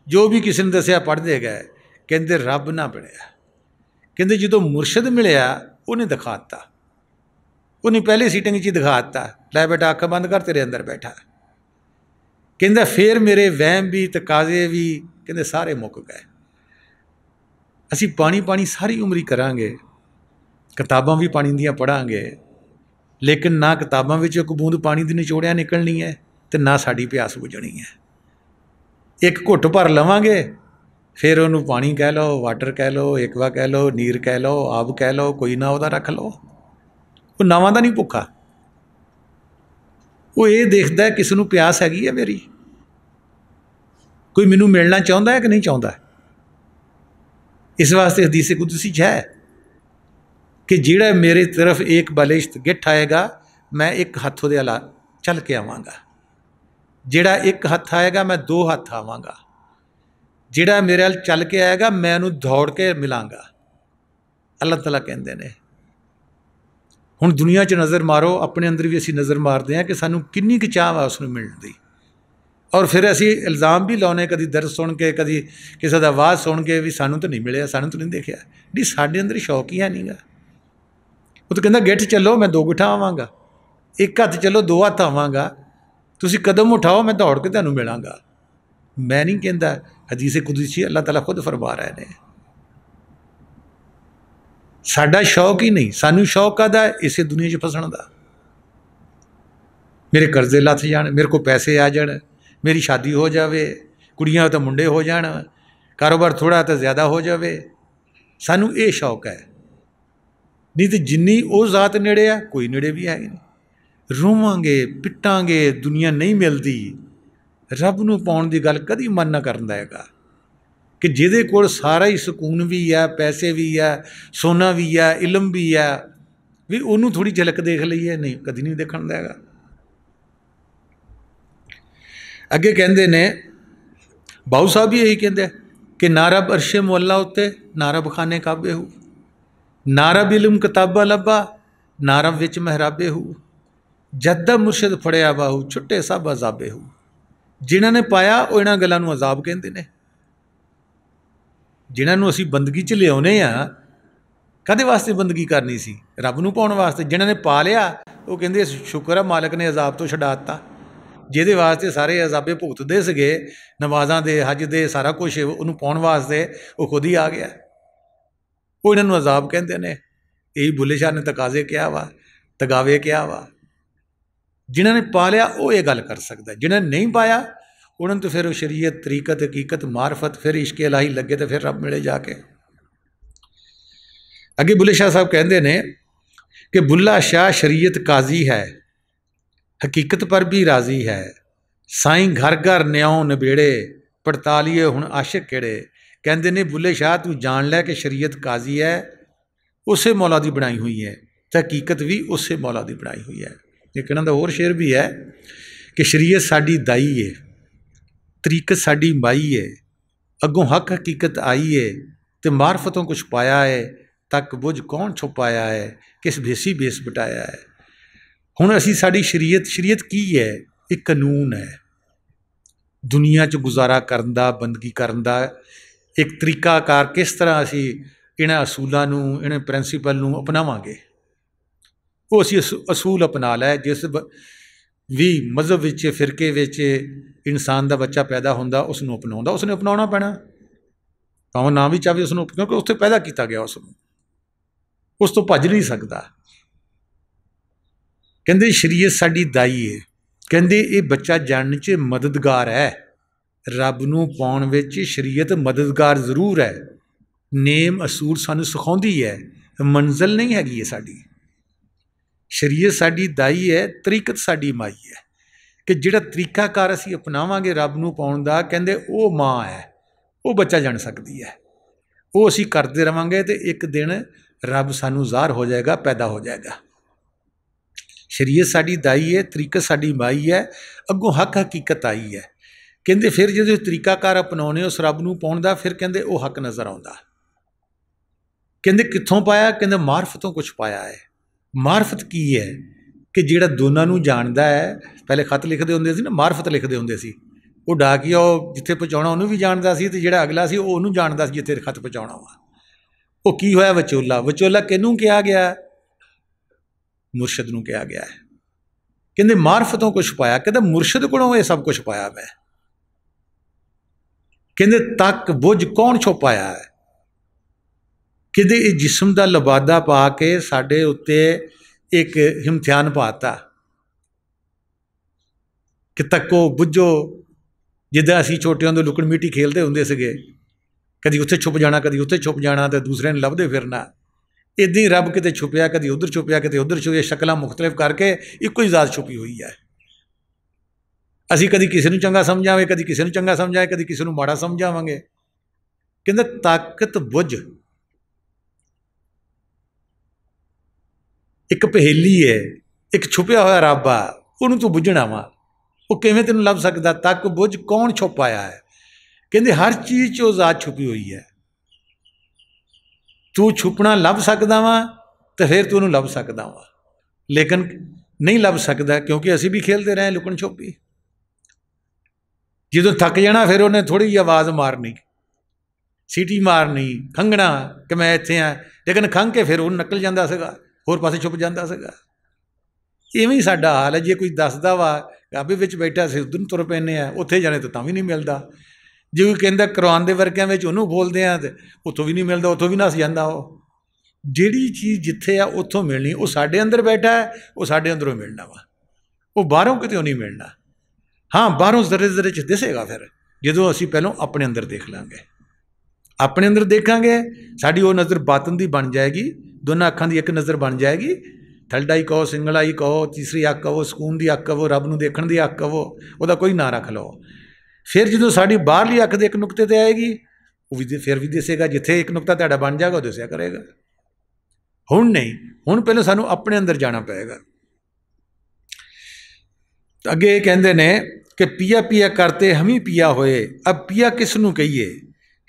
जो भी किसी ने दसिया पढ़ते गए। कहते रब ना बनया, कहते जो मुरशद मिलया उन्हें दिखाता, उन्हें पहले सीटिंग च दिखाता, लै बेटा अख बंद कर तेरे अंदर बैठा। कहता फिर मेरे वहम भी तकाजे भी कहते सारे मुक गए। असी पानी पानी सारी उम्र ही करांगे, किताबां भी पानी दियां पढ़ांगे, लेकिन ना किताबां विच एक बूंद पानी दी निचोड़िया निकलनी है, तो ना साड़ी प्यास बुझनी है। एक घुट भर लवांगे, फिर उन्होंने पानी कह लो, वाटर कह लो, एकवा कह लो, नीर कह लो, आब कह लो, कोई ना वह रख लो, वो नावां दा नहीं भुखा। वो ये देखता है किसी को प्यास हैगी है मेरी, कोई मैनू मिलना चाहता है कि नहीं चाहता। इस वास्ते हदीस कुदसी है कि जिहड़ा मेरे तरफ एक बलिश्त गिठ आएगा मैं एक हथ उहदे अला चल के आवांगा, जिहड़ा एक हथ आएगा मैं दो हथ आवांगा, जिहड़ा मेरे अल चल के आएगा मैं उहनूं दौड़ के मिलांगा। अल्लाह ताला कहंदे ने हुण दुनिया च नज़र मारो, अपने अंदर भी असीं नज़र मारते हैं कि सानूं किन्नी क चाह वा उसनूं मिलण दी, और फिर असीं इल्ज़ाम भी लाउने कदी दर्द सुन के, कदी किसी दा आवाज़ सुन के भी सानूं तो नहीं मिलिया, सानूं तो नहीं देखिया। नहीं, साडे अंदर शौक ही है नहीं गा। वो तो कहता गिठ चलो मैं दो गिठा आवांगा, एक हथ चलो दो हथ आवांगा, तुसीं कदम उठाओ मैं दौड़ के तुहानूं मिलांगा। मैं नहीं कहता, हदीस कुदसी अल्लाह ताला खुद फरमा रहे ने। साडा शौक ही नहीं, सानू शौक काहदा है इसे दुनिया च फसण दा। मेरे कर्जे लथ जाण, मेरे को पैसे आ जाण, मेरी शादी हो जाए, कुड़ियां तो मुंडे हो जाण, कारोबार थोड़ा तो ज़्यादा हो जाए, सानू ये शौक है। नहीं तो जिन्नी वो जात नेड़े है कोई नेड़े भी है नहीं। रोवांगे पिटांगे, दुनिया नहीं मिलती, रब नूं पाउण दी गल कदी मन ना करदा हैगा कि जिहदे कोल सारा ही सुकून भी है, पैसे भी है, सोना भी है, इलम भी है, भी उन्होंने थोड़ी झलक देख लईए, नहीं कदी नहीं देखण देगा। अगे कहते ने बाऊ साहब भी यही कहते कि ना रब अरशे मुअल्ला उत्ते, ना रब खाने काबे हूँ, ना रब इलम किताबा लब्बा, ना रब विच महराबे हूँ, जद मुर्शद फड़िया बाहू, छुट्टे सब अजाबे हूँ। जिन्होंने पाया वो इन्होंने गलों अजाब कहते हैं। जिन्होंने असी बंदगी च लियाने आ, कदे वास्ते बंदगी करनी सी? रब नूं पाउण वास्ते। जिन्होंने पा लिया वो कहते शुक्र है मालक ने अजाब तो छड़ा दिता। जिहदे वास्ते सारे अजाबे भुगतदे सगे, नमाज़ां दे, हज दे, सारा कुछ उन्होंने पाउण वास्ते, वो खुद ही आ गया। वो इन्होंने अजाब कहते हैं। यही बुल्ले शाह ने तकाजे किया वा, तगावे किया वा। जिन्होंने पा लिया वो ये गल कर सकता है, जिन्होंने नहीं पाया उन्होंने तो फिर शरीयत, तरीकत, हकीकत, मार्फत, फिर इश्क इलाही लगे तो फिर रब मिले जाके। अगे बुल्ले शाह साहब कहते हैं कि बुल्ला शाह शरीयत काजी है, हकीकत पर भी राजी है, साईं घर घर न्याओ नबेड़े, पड़तालीए हुण आशिक केड़े। कहते ने बुल्ले शाह तू जान लै कि शरीयत काजी है, उसे मौला दी बनाई हुई है, तो हकीकत भी उसे मौला दी बनाई हुई है। एक इन्हां दा होर शेर भी है कि शरीयत साडी दाई है, तरीकत साडी माई है, अगों हक हकीकत आई है, तो मार्फतों कुछ पाया है, तक बुझ कौन छुपाया है, किस भेसी भेस बिटाया है। हुण असी साडी शरीयत की है? एक कानून है दुनिया च गुजारा करन दा, बंदगी करन दा एक तरीकाकार, किस तरह असी इन्हां असूलों नूं, इन्हां प्रिंसीपल नूं अपनावांगे। वो असी असूल अपना लै। जिस भी मजहब विच, फिरके विच इंसान का बच्चा पैदा होंदा, उसनूं अपनाउंदा, उसने अपनाउणा पैना, भावें ना भी चाहे उसनूं, क्योंकि उत्थे पैदा किया गया, उस तो भज नहीं सकता। कहते शरीयत साडी दाई है, कहते ये बच्चा जानने च मददगार है, रब नूं पाउण विच शरीयत मददगार जरूर है, नेम असूल सानूं सिखाउंदी है, मंजिल नहीं हैगी है साडी। शरीयत साडी दाई है, तरीकत साडी माई है, कि जिहड़ा तरीकाकार असीं अपनावांगे रब नूं पाउण दा, कहंदे वो माँ है, वो बच्चा जन सकती है। वो असीं करते रहांगे तो एक दिन रब सानूं ज़ाहिर हो जाएगा, पैदा हो जाएगा। शरीयत साडी दाई है, तरीकत साडी माई है, अगों हक हकीकत आई है। कहंदे फिर जो तरीकाकार अपनाउने उस रब नूं पाउण दा, फिर कहंदे वो हक नज़र आउंदा। कहंदे कित्थों पाया? कहंदे मार्फतों कुछ पाया है। मार्फत की है? कि जिहड़ा दोनों नूं जानदा है, पहले खत लिखते होंदे सी ना, मार्फत लिखते होंदे सी, वो डाकिया जिथे पहुँचाउणा उहनूं भी जानदा सी, ते जिहड़ा अगला सी वो उहनूं जानदा सी जिथे खत पहुँचाउणा वा। वो की होया? विचोला। विचोला किहनूं कहा गया? मुरशद नूं कहा गया है। कहंदे मार्फतों कुछ पाया, कहंदे मुरशद कोलों ये सब कुछ पाया मैं। कहंदे तक बुझ कौन छुपाया है? कहंदे ये जिस्म का लबादा पा के साडे उत्ते एक इम्तिहान पाता कि तको बुझो, जिद्दां असीं छोटे होंदे लुकण मिट्टी खेलते होंदे सीगे, कदी उत्थे छुप जाना, कदी उत्थे छुप जाना, तो दूसरे ने लभदे फिरना। इदां ही रब किते छुपिया, कदी उधर छुपिया, कदी उधर छुपिया, शक्लां मुख्तलिफ करके इक्को ही जात छुपी हुई है। असीं कदी किसी नूं चंगा समझांगे, कदी किसी नूं चंगा समझांगे, कदी किसी नूं माड़ा समझावांगे। कहंदे ताकत बुझ एक पहेली है, एक छुपिया होया रब आ, उहनूं तूं बुझना वा, वो किवें तैनूं लभ सकदा? तक बुझ कौन छुपाया है? कहंदे हर चीज़ च वो जात छुपी हुई है। तू छुपना लभ सकदा वा तो फिर तू उहनूं लभ सकदा वा, लेकिन नहीं लभ सकदा, क्योंकि असीं भी खेलते रहे लुकण छुपी। जदों थक जाना फिर उन्हें थोड़ी जी आवाज़ मारनी, सीटी मारनी, खंघना कि मैं इत्थे हाँ, लेकिन खंघ के फिर वो निकल जाता सीगा, होर पासे छुप जाता सीगा। इवें ही साडा हाल है। जे कोई दसदा वा काबे विच बैठा असीं उधर तुर पैंदे आ, उत्थे जाने तो तां भी नहीं मिलता। जे कोई कहंदा कुरान दे वर्गियां विच उहनूं बोलदे आ ते उत्थों भी नहीं मिलता, उत्थों भी नस जांदा। वो जिहड़ी चीज़ जिथे आ उत्थों मिलनी, वो साडे अंदर बैठा है, वो साडे अंदरों मिलना वा, वो बाहरों कितों नहीं मिलना। हाँ, बाहरों जरे जरे च दिसेगा फिर जदों असीं पहलों अपने अंदर देख लांगे। अपने अंदर देखांगे, साडी वो नज़र बातन दी बन जाएगी, दोनों अखां दी एक नज़र बन जाएगी। थल्डा ही कहो, सिंगला ही कहो, तीसरी अख कहो, सकून की अख कहो, रब नूं देखण दी अख कहो, वह कोई ना रख लो। फिर जो साड़ी बाहरली अख दे एक नुकते ते आएगी, वो भी फिर भी दिसेगा, जिथे एक नुकता तुहाडा बन जाएगा दसिया करेगा। हुण नहीं, हुण पहले सानूं अपने अंदर जाना पएगा। अगे कहंदे ने कि पिया पिया करते हम ही पिया होए, अब पिया किस नूं कहिए,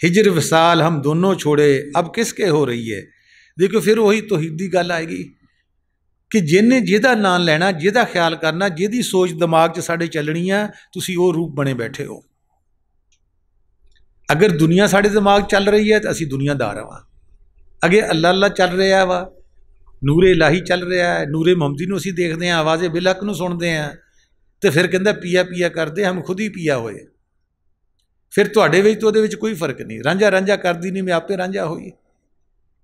हिजर विसाल हम दोनों छोड़े, अब किसके हो रही है। देखो फिर वही तौहीदी गल आएगी कि जिन्हें जिहदा नाम लैना, जिहदा ख्याल करना, जिहदी सोच दिमाग 'च साडे चलनी आ, तुसीं वो रूप बने बैठे हो। अगर दुनिया साढ़े दिमाग चल रही है तो असी दुनियादार हाँ, अगे अल्लाह अल्लाह चल रहा वा, नूरे इलाही चल रहा है, नूरे मोहम्मदी नूं असीं देखते हैं, आवाज़े बिलक नूं सुनते हैं, तो फिर कहता पिया पिया करते हम खुद ही पिया होए। फिर तुहाडे विच तो उहदे विच कोई फर्क नहीं, रांझा रांझा करदी नहीं मैं आपे रांझा होई,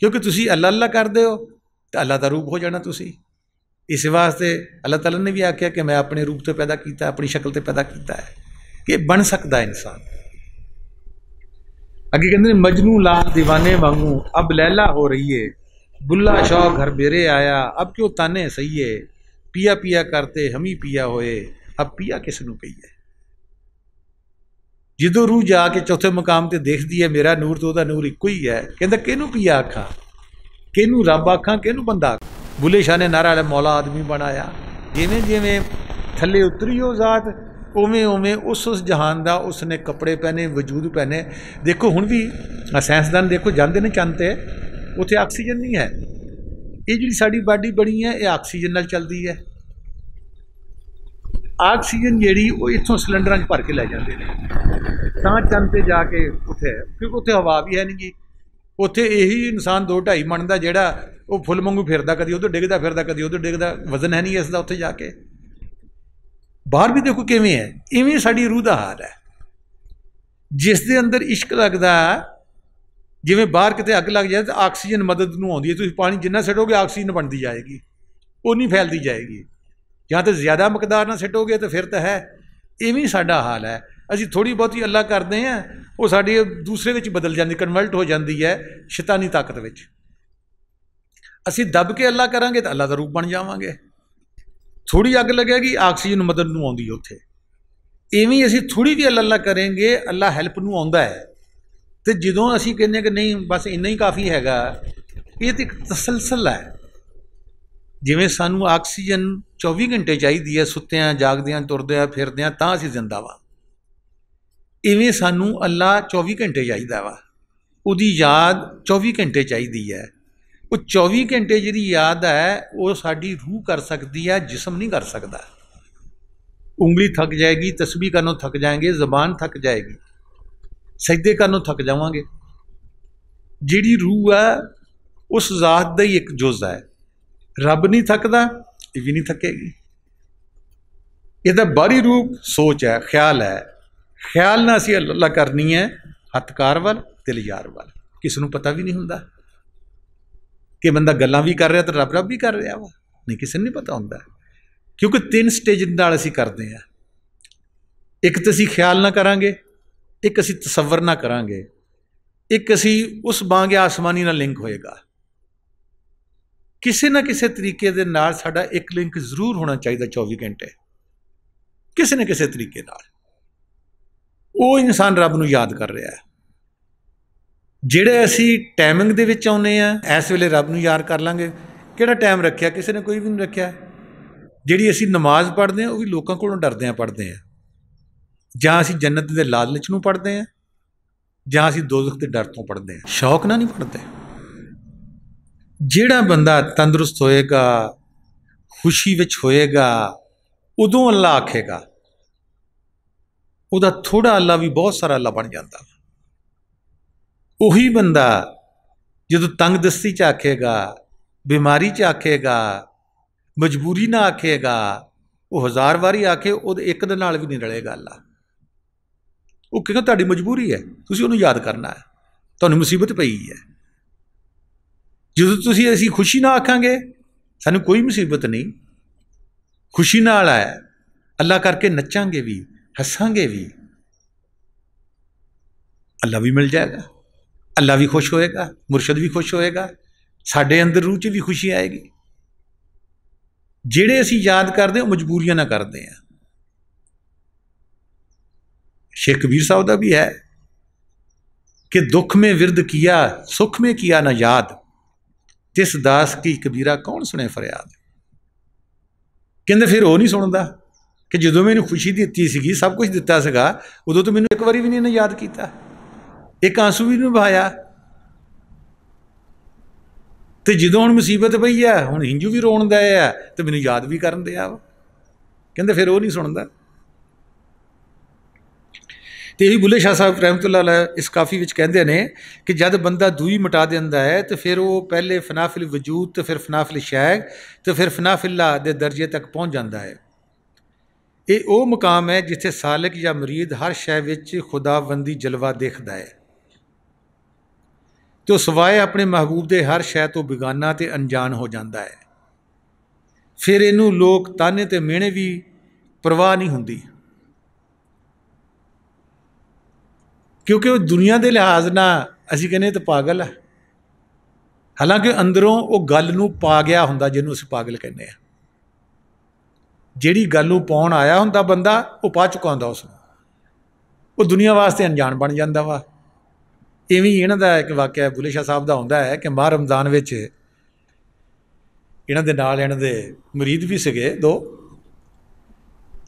क्योंकि तुसीं अल्लाह अल्लाह करदे हो तो अल्लाह दा रूप हो जाना तुसीं। इस वास्ते अल्लाह ताला ने भी आख्या कि मैं अपने रूप तो पैदा किया, अपनी शक्ल तो पैदा किया है, कि बन सकता है इंसान। अगे कहते हैं मजनू लाल दीवाने वांगू अब लैला हो रही है, बुल्ला शौक घर बेरे आया अब क्यों ताने सही है, पिया पिया करते हम ही पिया होए अब पिया किस नूं कहीए। जदों रूह जाके चौथे मुकाम ते देखदी है मेरा नूर तो उहदा नूर इक्को ही है, कहंदा किहनूं पिया आखां, किहनूं रब आखां, किहनूं बंदा आखां। बुले शाह ने नारा मौला आदमी बनाया, जिवें जिवें थले उतरी हो जात उवें उवें उस जहान का उसने कपड़े पहने, वजूद पहने। देखो हुण भी साइंसदान देखो जाते हैं चंद ते, उत्थे ऑक्सीजन नहीं है, ये जी साड़ी बॉडी बनी है ये ऑक्सीजन नाल चलती है। ऑक्सीजन जी वो इतों सिलेंडर भर के लै जाते हैं तां चंद ते जाके उत्थे, क्योंकि उत्थे हवा भी है नहीं गी, उत्थे यही इंसान 2-2.5 मन का जिहड़ा वो फुल वांगू फिरदा, कदी उधर डिगदा फिरदा कदी उधर डिगदा, वजन है नहीं इसका उत्थे जाके। बाहर भी देखो किवें है, इवें साडी रूह दा हाल है। जिस दे अंदर इश्क लगदा, जिवें बाहर किते अग लग जाए तो ऑक्सीजन मदद नूं आउंदी है, तुसीं पानी जिन्ना सिटोगे ऑक्सीजन बनती जाएगी, वो नहीं फैलती जाएगी। ਜਾਂ तो ज़्यादा मकदार ना सिटोगे तो फिर तो है। इवें साडा हाल है, असीं थोड़ी बहुती अल्लाह करते हैं वो साडी दूसरे विच बदल जाती, कन्वर्ट हो जाती है शैतानी ताकत विच। असीं दब के अल्लाह करांगे तो अल्लाह का रूप बन जावांगे। थोड़ी अग लगेगी ऑक्सीजन मदद नूं आउंदी उत्थे, इवें असीं थोड़ी भी अल्लाह अल्लाह करेंगे अल्लाह हैल्प नूं आउंदा है। तो जदों असीं कहने कि नहीं बस इन्ना ही काफ़ी हैगा, ये तो एक तसलसल है। जिवें सानू ऑक्सीजन 24 घंटे चाहिए है, सुत्तियां जागदियां तुरदियां फिरदियां तां असीं जिंदा वा, इवें सानू अल्लाह 24 घंटे चाहिए वा, उहदी याद 24 घंटे चाहिए है। वो 24 घंटे जिहड़ी याद है वो साडी रूह कर सकती है, जिसम नहीं कर सकता। उंगली थक जाएगी, तस्बीह करनों थक जाएंगे, जबान थक जाएगी, सजदे करनों थक जावांगे। जिहड़ी रूह है उस जात दा ही एक जुज़ है, रब नहीं थकदा ये भी नहीं थकेगी। यदा बाहरी रूप सोच है, ख्याल है, ख्याल ना असीं अल्लाह करनी है हथकार वाल दिल यार वाल। किसी नूं पता भी नहीं हुंदा कि बंदा गल्लां भी कर रहा तो रब रब भी कर रहा वा, नहीं किसी नहीं पता हुंदा, क्योंकि 3 स्टेज नाल असीं करते हैं। एक तो असीं ख्याल ना करांगे, एक असीं तसव्वुर ना करांगे, एक असीं उस बांग आसमानी नाल लिंक होएगा। किसी ना किसी तरीके दे नाल साडा एक लिंक जरूर होना चाहिए 24 घंटे, किसी न किसी तरीके नाल। वो इंसान रब नूं याद कर रहा है। जिहड़े असीं टाइमिंग दे विच आउंदे आ, इस वेले रब नूं याद कर लांगे, किहड़ा टाइम रखिया, किसी ने कोई भी नहीं रखिया। जिहड़ी असीं नमाज पढ़ते हैं वो भी लोगों कोलों डरदे पढ़ते हैं, जां असीं जन्नत दे लालच नूं पढ़ते हैं, जां असीं दोज़ख दे डर तों पढ़ते हैं, शौक ना नहीं पढ़ते। जिहड़ा बंदा तंदुरुस्त होएगा, खुशी विच होएगा, उदों अल्लाह आखेगा, उहदा थोड़ा अल्लाह भी बहुत सारा अल्लाह बन जाता। उही बंदा जदों तंगदस्ती च आखेगा, बीमारी च आखेगा, मजबूरी ना आखेगा, वो 1000 वारी आखे वो एक दे नाल भी नहीं रलेगा अल्लाह। वो कहेगा तुहाडी मजबूरी है, तुसीं उहनूं याद करना है, तुहानूं मुसीबत पई है। जदों तुसीं असीं खुशी ना आखांगे सानूं कोई मुसीबत नहीं, खुशी नाल है अल्लाह करके नचांगे भी, हसांगे भी, अल्लाह भी मिल जाएगा, अल्लाह भी खुश होएगा, मुर्शद भी खुश होएगा, साडे अंदर रूह च भी खुशी आएगी। जिहड़े असीं याद करदे वो मजबूरियां ना करदे हैं। शेख कबीर साहब का भी है कि दुख में विरद किया सुख में किया ना याद, जिस दास की कबीरा कौन सुने फरियाद। कहते फिर वो नहीं सुनता कि जो मैंने खुशी दी सी, सब कुछ दिता सीगा, उदों तो मैंने एक बारी भी नहीं याद किया, एक आंसू भी नहीं बहाया। तो जो हुण मुसीबत पई है, हुण हिंजू भी रोन दे है तो मैनूं याद भी करन दिया वा। कहते फिर वो नहीं सुनता। तो यही बुल्ले शाह साहब रहमतुल्लाह अलैह इस काफ़ी विच कहते हैं कि जब बंदा दूई मिटा देंदा है तो फिर वो पहले फनाफिल वजूद तो फिर फनाफिल शैग तो फिर फनाफिल्ला दे दर्जे तक पहुँच जाता है। ये वो मुकाम है जिथे सालिक या मुरीद हर शै विच खुदाबंदी जलवा देखता है, तो सवाए अपने महबूब के हर शै तो बेगाना तो अनजान हो जाता है। फिर इनू लोग ताने ते मेहने भी परवाह नहीं होंदी, क्योंकि वो दुनिया के लिहाज ना असी कहने तो पागल है, हालांकि अंदरों वो गल नूं पा गया हुंदा जिन्हों असीं पागल कहने हैं। जिहड़ी गल नूं पाउण आया हुंदा बंदा वो पा चुका हुंदा उसनूं, वो दुनिया वास्ते अनजान बन जाता वा। इवें ही इन्हां दा एक वाक़या बुल्ले शाह साहब दा हुंदा है कि माह रमज़ान विच इन्हां दे नाल इन्हां दे मुरीद भी सीगे दो,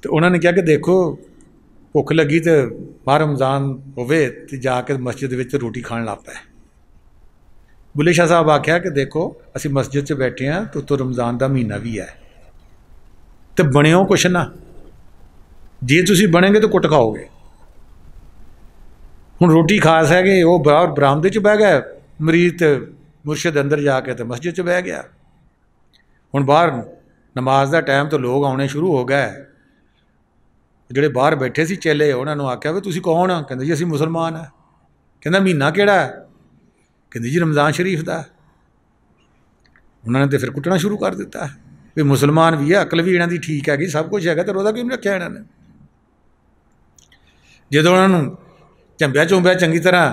तो उन्होंने कहा कि देखो भुख लगी तो माह रमज़ान होवे तो जाके मस्जिद विच रोटी खाण लग पए। बुल्ले शाह साहब आख्या कि देखो असीं मस्जिद च बैठे हैं तो रमज़ान का महीना भी है, तो बनियो कुछ ना, जे तुसीं बनेंगे तो कुट खाओगे। हुण रोटी खा सके वो बाहर बरामदे च बह गए मरीद, तो मुर्शिद अंदर जाके तो मस्जिद च बह गया। हुण बाहर नमाज का टाइम तो लोग आने शुरू हो गए, ਜਿਹੜੇ बाहर बैठे सी चेले उन्होंने आख्या भी तुसीं कौन? कहते जी असीं मुसलमान है। कहता महीना किहड़ा है? कहते जी रमज़ान शरीफ का। उन्होंने तो फिर कुटना शुरू कर दिता भी मुसलमान भी है, अकल भी इन्हां दी ठीक हैगी, सब कुछ हैगा, तो रोज़ा क्यों नहीं रखिया इन्होंने? जो उन्होंने झंबिया झुंबिया चंगी तरह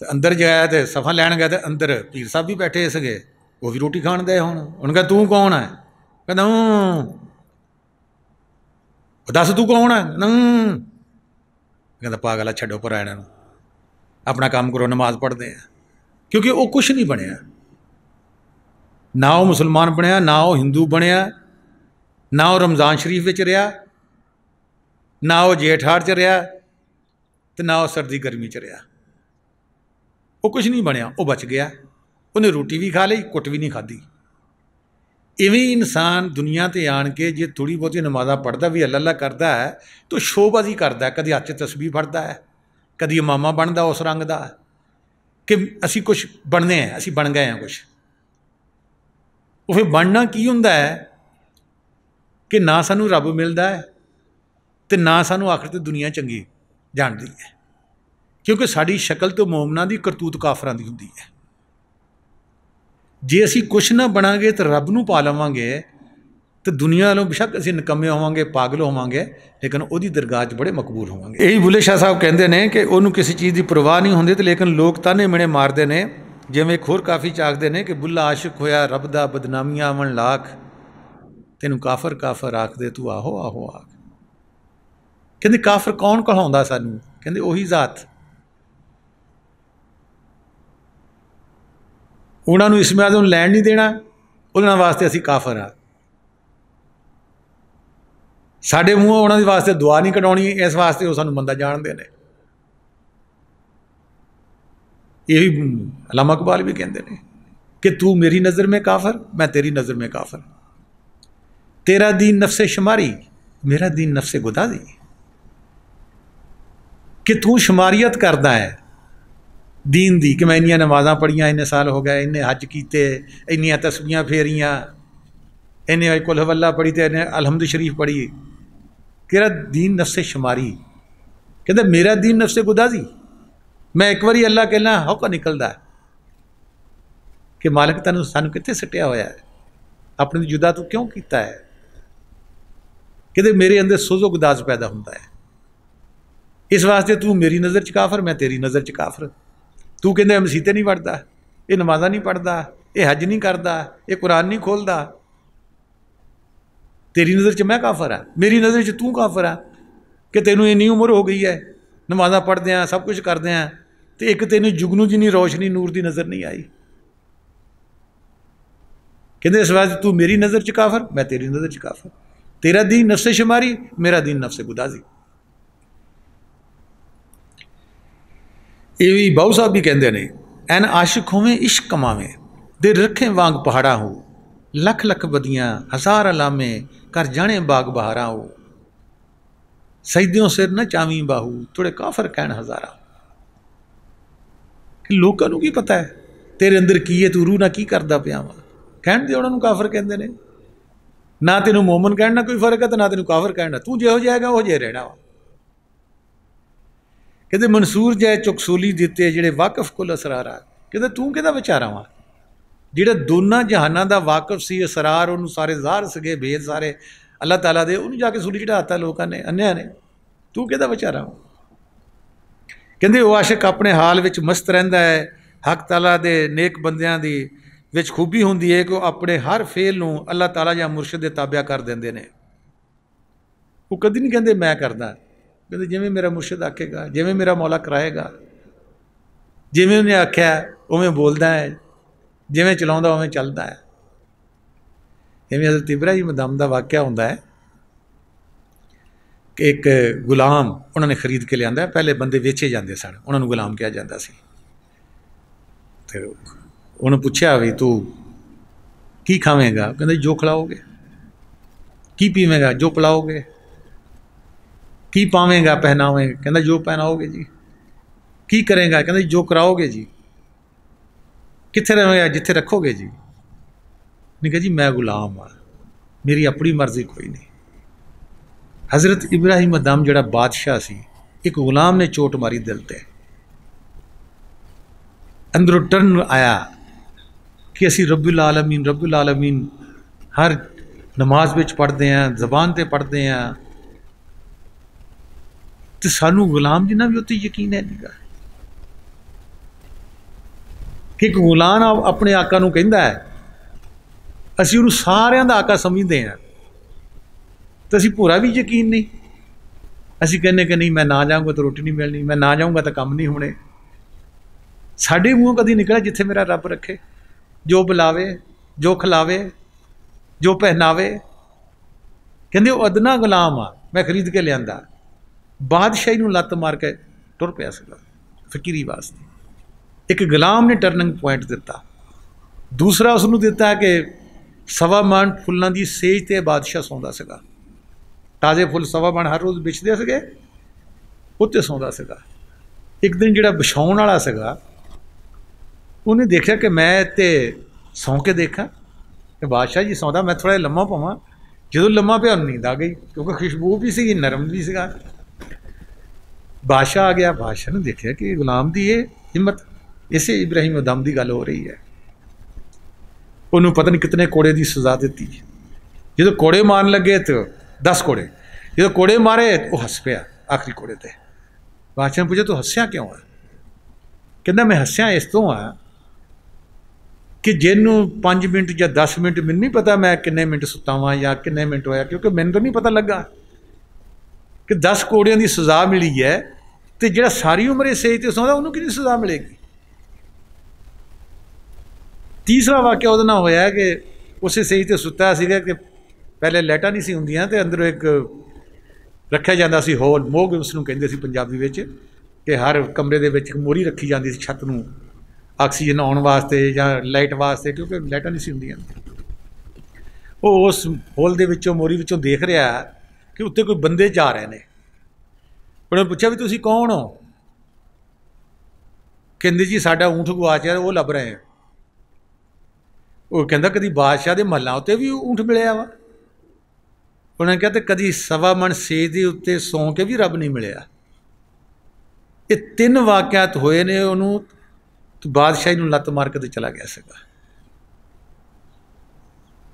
तो अंदर जाया तो सफ़ा लैन गए, तो अंदर पीर साहब भी बैठे सके, वो भी रोटी खाण दे। हुण उन्होंने कहा तू कौन है? कहता दस तू कौन है? कहता पागल है, छड्डो पर इन्हां नूं, अपना काम करो, नमाज पढ़ते हैं। क्योंकि वो कुछ नहीं बनया, ना वो मुसलमान बनया, ना वो हिंदू बनया, ना वो रमज़ान शरीफ विच रहा, ना वो जेठ हाड़ च रहा, तो ना वो सर्दी गर्मी च रहा। वो कुछ नहीं बनया, वो बच गया। उन्हें रोटी भी खा ली, कुट भी नहीं खाधी। इवें इंसान दुनिया ते आन के जे थोड़ी बहुती नमाज़ा पढ़ता भी अल्लाह अल्लाह करता है तो शोबाजी करता है, कभी हत्थ च तस्बीह फड़ता है, कभी इमामा बनता उस रंग का कि असी कुछ बनने हैं, असी बन गए हैं कुछ। वो फिर बनना की हुंदा है कि ना सानू रब मिलता है तो ना सानू आखिर तो दुनिया चंगी जानती है, क्योंकि साड़ी शक्ल तो मोमना की करतूत काफरां दी हुंदी है। जे असी कुछ ना बनांगे तो रब नूं पा लवांगे तो दुनिया वालों बेशक असी निकम्मे होवांगे, पागल होवांगे, लेकिन उहदी दरगाह च बड़े मकबूल होवांगे। यही बुल्ले शाह साहब कहते हैं कि उन्होंने किसी चीज़ की परवाह नहीं होंदी, तो लेकिन लोग ताने मिने मारते हैं। जिवें एक होर काफ़ी च आखदे ने कि बुल्ला आशिक होया रब दा बदनामियां आवन लाख, तेनू काफर काफर आखदे तू आहो आहो आख। कहते काफर कौन कहलाउंदा सानू? कहते उही जात, उन्होंने इसमें आदम लैन नहीं देना, उन्होंने वास्ते असी काफर हाँ। साढ़े मूँहों उन्होंने वास्ते दुआ नहीं कढ़ाउणी, इस वास्ते वो सानू बंदा जानते हैं। यही अल्लामा इकबाल भी कहते हैं कि तू मेरी नज़र में काफर, मैं तेरी नज़र में काफर, तेरा दीन नफ्से शुमारी, मेरा दीन नफ्से गुदाजी। कि तू शुमारियत करता है दीन दी कि मैं इन्नियां नमाज़ां पढ़ियां, इन्ने साल हो गए, इन्ने हज कीते, इन्नियां तस्बीहां फेरियां, इन्हें कुल हवल्ला पढ़ी, तो इन्हें अलहमद शरीफ पढ़ी। तेरा दीन नफ्से शुमारी, कहता मेरा दीन नफ्से गुदाजी। मैं एक बारी अल्लाह कहना हौका निकलता है कि मालिक तेन सानू कित्थे सटिया होया है, अपने जुदा तू क्यों किया है? कहते मेरे अंदर सोजो गुदाज पैदा होता है, इस वास्ते तू मेरी नज़र च काफर, मैं तेरी नज़र च काफर। तू कहते मसीते नहीं पढ़ता, ये नमाज़ा नहीं पढ़ता, ये हज नहीं करता, ये कुरान नहीं खोलता, तेरी नज़र च मैं काफर हाँ, मेरी नज़र च तू काफर आ कि तेनों इन्नी उम्र हो गई है, नमाज़ा पढ़ते हैं, सब कुछ करते हैं, तो एक तेनों जुगनू जिन्नी रोशनी नूर की नज़र नहीं आई। कहते इस वास्ते तू मेरी नज़र च काफर, मैं तेरी नज़र च काफर, तेरा दीन नफ्से शुमारी, मेरा दीन नफ्से गुदाजी। ये भी बाऊ साहब भी कहते हैं, एन आशिक होवें इश्क कमावें, दे रखें वांग पहाड़ा हो, लख लख बदियाँ हज़ार अलामे कर जाने बाग बहारा हो। सजद्यों सिर न चावी बाहू थोड़े काफर कहण हज़ारा। कि लोगों को की पता है तेरे अंदर की है, तू रूह ना की करदा पिया वा। कहण दे उन्होंने काफर कहते हैं। ना तेनों मोमन कहण ना कोई फर्क है, तो ना तेनों काफर कहना, तू जिहो जाएगा वो जे रहना वा। कहते मंसूर जै चुकसूली दिते जिहड़े वाकफ कुल असरारा। कहते तू किहदा विचारा वा जिहड़ा दोनों जहाना का वाकफ सी, असरार उन्होंने सारे ज़ाहर सके, भेद सारे अल्लाह ताला दे, उन्होंने जाके सूली चढ़ाता लोगों ने, अन्या ने। तू किहदा विचारा वा। कहते वो आशिक अपने हाल विच मस्त रहिंदा है। हक ताला दे नेक बंदियां दी विच खूबी हुंदी है कि वो अपने हर फेल नूं अल्लाह ताला या मुर्शिद दे ताबिया कर देंदे ने। वो कदी नहीं कहते मैं करदा, कहते जिवें मेरा मुर्शिद आखेगा, जिवें मेरा मौला कराएगा, जिवें उन्हें आख्या उवें बोलदा है, जिवें चलाउंदा उवें चलदा है। इवें हज़रत इब्राहिम अदम दा वाक़या हुंदा है कि एक गुलाम उन्होंने खरीद के लिया। पहले बंदे वेचे जाते सन, उन्होंने गुलाम कहा जाता सी। तो उन्होंने पूछा भी तू की खावेगा, कहते जो खिलाओगे। की पीवेगा, जो पिलाओगे। की पावेगा, पहनावेगा, कहता जो पहनाओगे जी। की करेगा, कहते जो कराओगे जी। कित्थे रहेगा, जिथे रखोगे जी। नहीं कहा जी मैं गुलाम हाँ, मेरी अपनी मर्जी कोई नहीं। हज़रत इब्राहिम अदम जिहड़ा बादशाह सी, एक गुलाम ने चोट मारी दिल ते, अंदरों टर्न आया कि असी रब्बुल आलमीन हर नमाज विच पढ़ते हैं, जबान ते पढ़ते हैं, तो सानू गुलाम जिन्ना भी उत्ते यकीन है नहीं गा कि एक गुलाम अपने आका नूं कहंदा है, असी उन्होंने सारियां दा आका समझते हैं, तो असी पूरा भी यकीन नहीं। असी कहने कि नहीं मैं ना जाऊँगा तो रोटी नहीं मिलनी, मैं ना जाऊँगा तो काम नहीं होने। साढ़े मूँहों कभी निकला जिथे मेरा रब रखे, जो बुलावे, जो खिलावे, जो पहनावे। कहते वो अदना गुलाम आ, मैं खरीद के लिया, बादशाही नूं लत्त मार के टुर पिया सीगा फकीरी वास्ते। एक गुलाम ने टर्निंग पॉइंट दिता। दूसरा उसनूं दिता कि सवा मन फुल्लां दी सेज ते बादशाह सौंदा सीगा। ताज़े फुल सवा मन हर रोज़ बिछदे सीगे, उत्ते सौंदा सीगा। एक दिन जिहड़ा बिछाउण वाला सीगा, उन्हें देखा कि मैं इत्ते सौ के देखा कि बादशाह जी सौंदा, मैं थोड़ा लम्मा पावां। जो लम्मा पिया नींद आ गई, क्योंकि खुशबू भी सी, नरम भी सीगा। बादशाह आ गया, बादशाह ने देखा कि गुलाम की ये हिम्मत। इसे इब्राहिम अदम की गल हो रही है। उन्होंने पता नहीं कितने कोड़े की सज़ा दी। जो कोड़े मारन लगे तो 10 कोड़े, जो कोड़े मारे वो हस पिया आखिरी कोड़े ते। बादशाह ने पूछा तू हस्या क्यों है? कहना मैं हस्या इस तो हाँ कि जिन्हों 5 मिनट या 10 मिनट, मैनूं नहीं पता मैं किन्ने मिनट सुता वा या किन्ने मिनट होया, क्योंकि मैनूं तो नहीं पता लगा कि 10 कोड़ियां की सज़ा मिली है, तो जिहड़ा सारी उम्र इस सेज ते सौंदा उन्होंने कितनी सज़ा मिलेगी। तीसरा वाक़या उहदे नाल होया कि उस सेज ते सुता सीगा कि पहले लाइटां नहीं सी हुंदियां, ते अंदरों एक रखा जाता सी होल, मोग उसनूं कहिंदे सी पंजाबी विच, कि हर कमरे दे विच मोरी रखी जाती सी छत नूं ऑक्सीजन आउण वास्ते या लाइट वास्ते, क्योंकि लाइटां नहीं सी हुंदियां। वो उस होल दे विचों मोरी विचों देख रहा कि उत्ते कोई बंदे जा रहे हैं। उन्होंने पूछा भी तुसीं कौन हो? कहंदे जी साडा ऊँट गवाचिया, वो लभ रहे हैं। वो कहंदा कदी बादशाह के महलों उत्ते भी ऊँट मिलिया वा? उन्होंने कहा तो कदी सवा मन सेज के उत्ते सौ के भी रब नहीं मिलिया। ये 3 वाक़यात होए ने। उन्होंने तो बादशाही नूं लत्त मार के तो चला गया सीगा।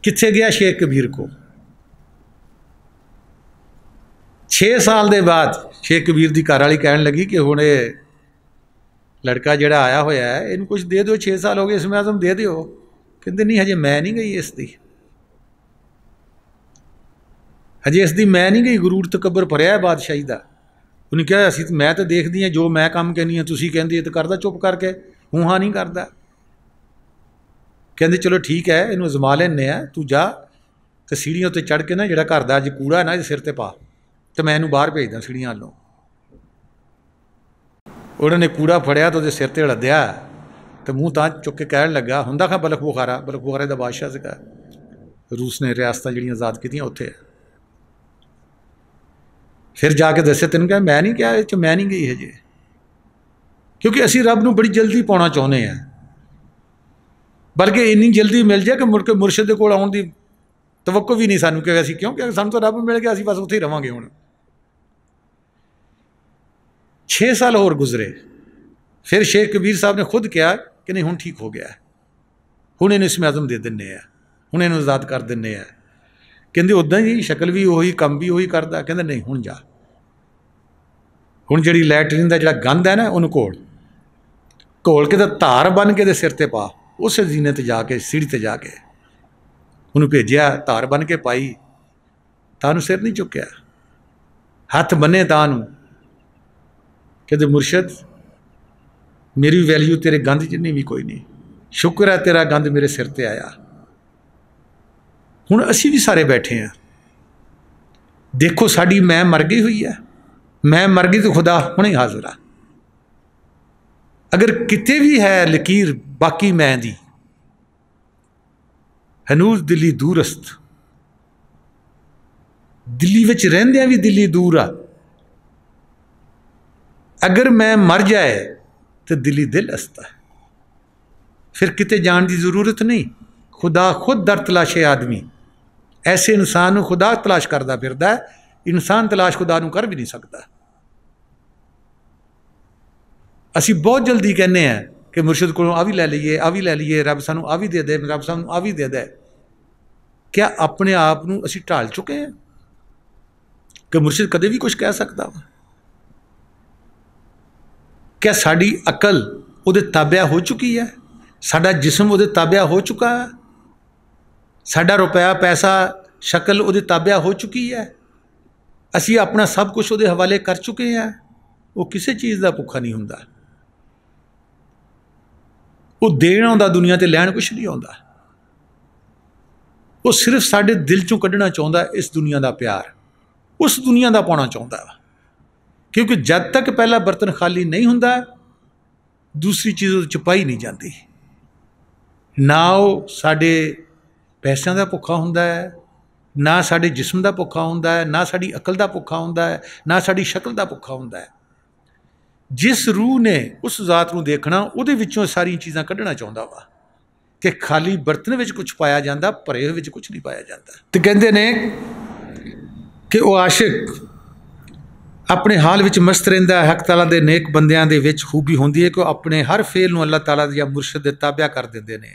कित्थे गया शेख कबीर को? 6 साल के बाद शेख कबीर की घर वाली कहन लगी कि हुण ये लड़का जिहड़ा आया होया है इनू कुछ दे दो, 6 साल हो गए इसमें आज़म दे दिओ। कहते नहीं हजे मैं नहीं गई इसकी, हजे इसकी मैं नहीं गई, गुरूर तकबर भरिया है बादशाही का। उन्हें कहा असी मैं तो देखती हाँ जो मैं काम कहनी हाँ तुसीं कहंदे तो करदा चुप करके, हूँ हाँ नहीं करता। कहते चलो ठीक है इनू अजमा लेने आ, तू जा तो सीढ़ियों उत्ते चढ़ के ना जिहड़ा घर दा अज कूड़ा है ना इहदे सिर ते पा, तो मैं इनू बाहर भेजदा सीढ़ियां वालों। उन्होंने कूड़ा फड़िया तो सिर ते हड़द्या तो मूँह तां चुक के कहन लगा, हुंदा खां बलख बुखारा, बलख बुखारे का बादशाह सीगा। रूस ने रियासतां जिहड़ियां आज़ाद कीतियां उत्थे। फिर जाके दस्या तेन कहा मैं नहीं, क्या ये मैं नहीं गई हजे, क्योंकि असी रब नूं बड़ी जल्दी पाउणा चाहुंदे हैं, बल्कि इन्नी जल्दी मिल जाए कि मुड़ के मुरशद दे कोल आउण दी तवक्को भी नहीं सानूं, कि असीं क्योंकि सानूं तो रब मिल गया, असीं बस उत्थे ही रवांगे। हुण 6 साल होर गुजरे, फिर शेख कबीर साहब ने खुद कहा कि नहीं हुण ठीक हो गया है, हुण इहनूं इसमें आज़म दे दिंदे आ, हुण इहनूं आज़ाद कर दिंदे आ। कहंदे उदां ही शक्ल भी उही, काम भी उही करदा। कहंदे नहीं हुण जा, हुण जिहड़ी लैटरीन दा जिहड़ा गंद है ना उहनूं घोल के ते धार बन के दे सिर ते पा, उस जीने ते जाके सीढ़ी ते जाके उन्होंने भेजिया, धार बन के पाई, तानू सिर नहीं चुक्या, हथ बने तानू, कहते मुर्शद मेरी वैल्यू तेरे गंद जिन्नी भी कोई नहीं, शुक्र है तेरा गंद मेरे सिर ते आया। हुण असी भी सारे बैठे हैं, देखो साड़ी मैं मर गई हुई है, मैं मर गई तो खुदा हुणे हाजिर आ। अगर किते भी है लकीर बाकी मैं दी, हनूज दिल्ली दूरस्त, दिल्ली विच रहिंदियां भी दिल्ली दूर आ, अगर मैं मर जाए तो दिल्ली दिल असता, फिर किते जान की जरूरत नहीं। खुदा खुद दर तलाशे आदमी, ऐसे इंसान खुदा तलाश करता फिरदा है, इंसान तलाश खुदा नूं कर भी नहीं सकता। असी बहुत जल्दी कहने हैं कि मुर्शिद को आ भी लै लीए, आ भी लै लीए, रब सानू आ भी दे दे, रब सानू आ भी दे दे। क्या अपने आप नूं असी ढाल चुके हैं कि मुर्शिद कदे भी कुछ कह सकता वा? क्या साड़ी अकल उहदे ताबिया हो चुकी है, साडा जिस्म उहदे ताबिया हो चुका है, साडा रुपया पैसा शक्ल उहदे ताबिया हो चुकी है, असी अपना सब कुछ उहदे हवाले कर चुके हैं। वो किसी चीज़ का भुखा नहीं हुंदा, वो देण आउंदा दुनिया ते लैण कुछ नहीं आउंदा, वो सिर्फ साडे दिल चों कढ़ना चाहुंदा इस दुनिया का प्यार, उस दुनिया का पाउणा चाहुंदा। क्योंकि जब तक पहला बर्तन खाली नहीं हुंदा दूसरी चीज़ उहदे च पाई नहीं जाती। ना वो साडे पैसों का भुखा हुंदा है, ना साडे जिस्म का भुखा हुंदा है, ना साडी अकल का भुखा हुंदा है, ना साडी शक्ल का भुखा हुंदा है। जिस रूह ने उस जात को देखना उहदे विचों सारी चीज़ां कढ़ना चाहुंदा वा, कि खाली बर्तन विच कुछ पाया जाता, भरे विच कुछ नहीं पाया जाता। तो कहते ने कि वह आशिक अपने हाल विच मस्त रहिंदा है, हक ताला दे नेक बंदियां दे विच खूबी हुंदी है कि अपने हर फेल नूं अल्लाह ताला या मुर्शद दे ताबिया कर दिंदे ने,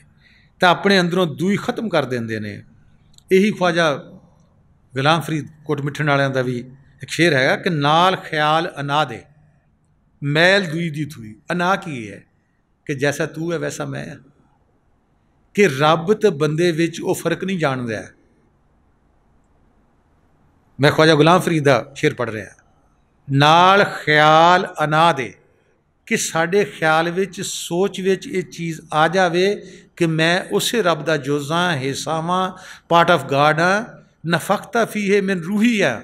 तो अपने अंदरों दूई खत्म कर दिंदे ने। यही ख्वाजा गुलाम फरीद कोट मिठन वालियां दा भी एक शेर है कि नाल ख्याल अना दे मैल दूई दी थूई। अना की है कि जैसा तू है वैसा मैं है, कि रब ते बंदे विच वो फर्क नहीं जानदा है। मैं ख्वाजा गुलाम फरीद दा शेर पढ़ रहा, नाल ख्याल अना दे, कि साडे ख्याल विच सोच विच ये चीज़ आ जावे कि मैं उस रब दा जुज़ हाँ, हिस्सा वां, पार्ट ऑफ गॉड हाँ, नफख्ता फी है मैं रूही है,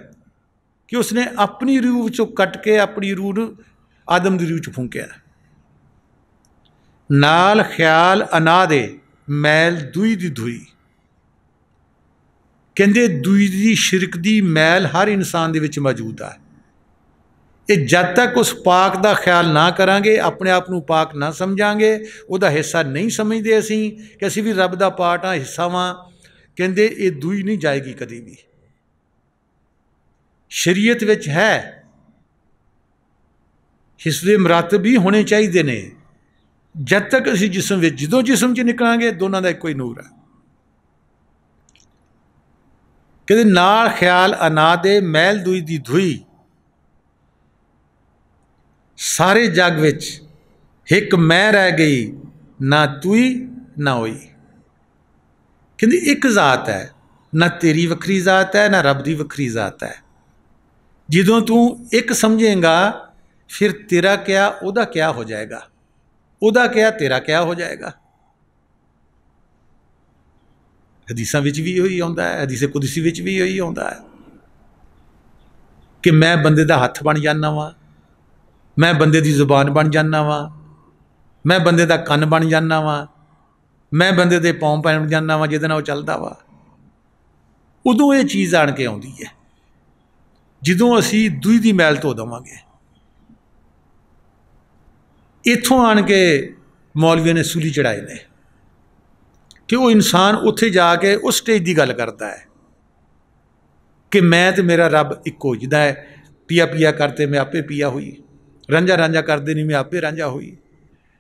कि उसने अपनी रूह चो कट के अपनी रूह आदम की रूह च फूंकिया। नाल ख्याल अना दे मैल दुई दी दुई, कहते दुई दी शिरक दी मैल हर इंसान दे विच मौजूद है। ये जब तक उस पाक का ख्याल ना करांगे, अपने आप को पाक ना समझांगे, वह हिस्सा नहीं समझते असी कि असी भी रब का पार्ट हाँ, हिस्सा वां, कहते ये दुई नहीं जाएगी कभी भी। शरीयत विच है हिस्से मरातब भी होने चाहिए ने, जब तक असी जिस्म विच, जो जिस्म च निकलांगे दोनों का एको ही नूर है। कहते नाल ख्याल अना दे मैल दुई दी धुई, सारे जग विच एक मैं रह गई, ना तुई ना होई। कहते एक जात है, ना तेरी वखरी जात है, ना रब की वखरी जात है। जदों तू एक समझेगा फिर तेरा क्या उहदा क्या हो जाएगा, उहदा क्या तेरा क्या हो जाएगा। हदीसां विच भी यही आउंदा है, हदीसे कुदसी विच भी यही आउंदा है कि मैं बंदे दा हथ बन जाना वा, मैं बंदे दी जुबान बन जाना वा, मैं बंदे दा कन बन जाना वा, मैं बंदे दे पाँव बन जाना वा जिहदे नाल ओह चलदा वा। उदों ये चीज़ आण के आउंदी है। ਜਦੋਂ ਅਸੀਂ ਦੂਈ ਦੀ ਮੈਲ ਧੋ ਦੇਵਾਂਗੇ। ਇੱਥੋਂ ਆਣ ਕੇ ਮੌਲਵੀਆਂ ਨੇ ਸੂਲੀ ਚੜਾਏ ਨੇ ਕਿ ਉਹ ਇਨਸਾਨ ਉੱਥੇ ਜਾ ਕੇ ਉਸ ਸਟੇਜ ਦੀ ਗੱਲ ਕਰਦਾ ਹੈ कि मैं तो मेरा रब इक्को जिदा है, पिया पिया करते मैं आपे पिया हुई, रांझा रांझा करते नहीं मैं आपे रांझा हुई।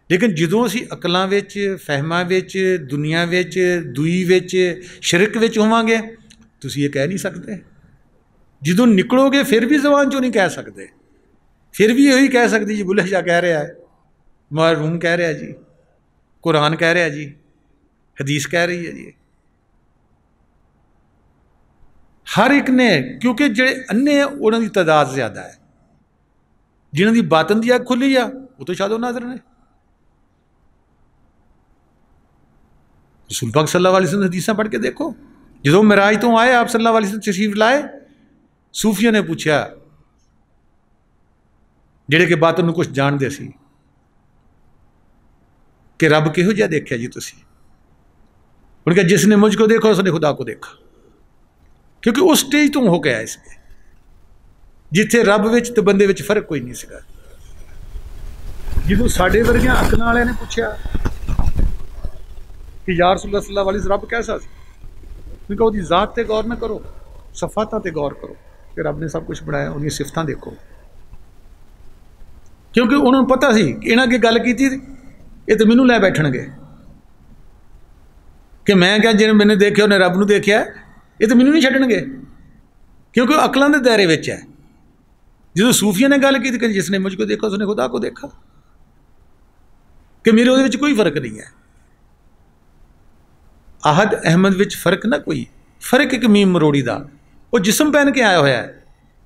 लेकिन जदों असी अकलों विच, फहमां विच, दुनिया विच, दुई विच, शिरक विच होवांगे, तुसीं ये कह नहीं सकते। जदों निकलोगे फिर भी जबान चों नहीं कह सकते, फिर भी यही कह सकते जी बुल्ले शाह कह रहा है, महरूम कह रहा जी, कुरान कह रहा जी, हदीस कह रही है जी। हर एक ने, क्योंकि जो अन्ने उन्होंने तादाद ज़्यादा है, जिन्होंने बातन की अख खुली आ वो तो शादो नाज़र ने। रसूल पाक सल्लल्लाहु अलैहि वसल्लम हदीसां पढ़ के देखो, जो मिराज तो आए आप सल्लल्लाहु अलैहि वसल्लम तशरीफ लाए, सूफिया ने पूछा जेड़े कि बातन कुछ जानते सी कि रब किहो जिहा देखा जी तुसी? उन्होंने कहा जिसने मुझको देखा उसने खुदा को देखा। क्योंकि उस स्टेज तो हो गया इसमें जिथे रब विच ते बंदे विच फर्क कोई नहीं सीगा। जो साडे वर्गियां अकलां वालियां ने पूछा कि यार रसूलुल्लाह सल्लल्लाहु अलैहि वसल्लम रब कैसा सी? मैं कहा उसदी जात ते गौर ना करो, सफातां ते गौर करो कि रब ने सब कुछ बनाया, उन्दी सिफतां देखो। क्योंकि उन्होंने पता सी कि इन्हां अगे गल कीती ये तो मैनूं लै बैठणगे कि मैं क्या जिन्हें मैंने देखिया उन्हें रब नूं देखिया, ये तो मैनूं नहीं छड्डणगे, क्योंकि अकलों के दायरे विच है। जो सूफिया ने गल की कि जिसने मुझको देखा उसने खुदा को देखा, कि मेरे उहदे विच कोई फर्क नहीं है। आहद अहमद विच फर्क ना कोई, फर्क एक मीम मरोड़ी का, वो जिसम पहन के आया होया है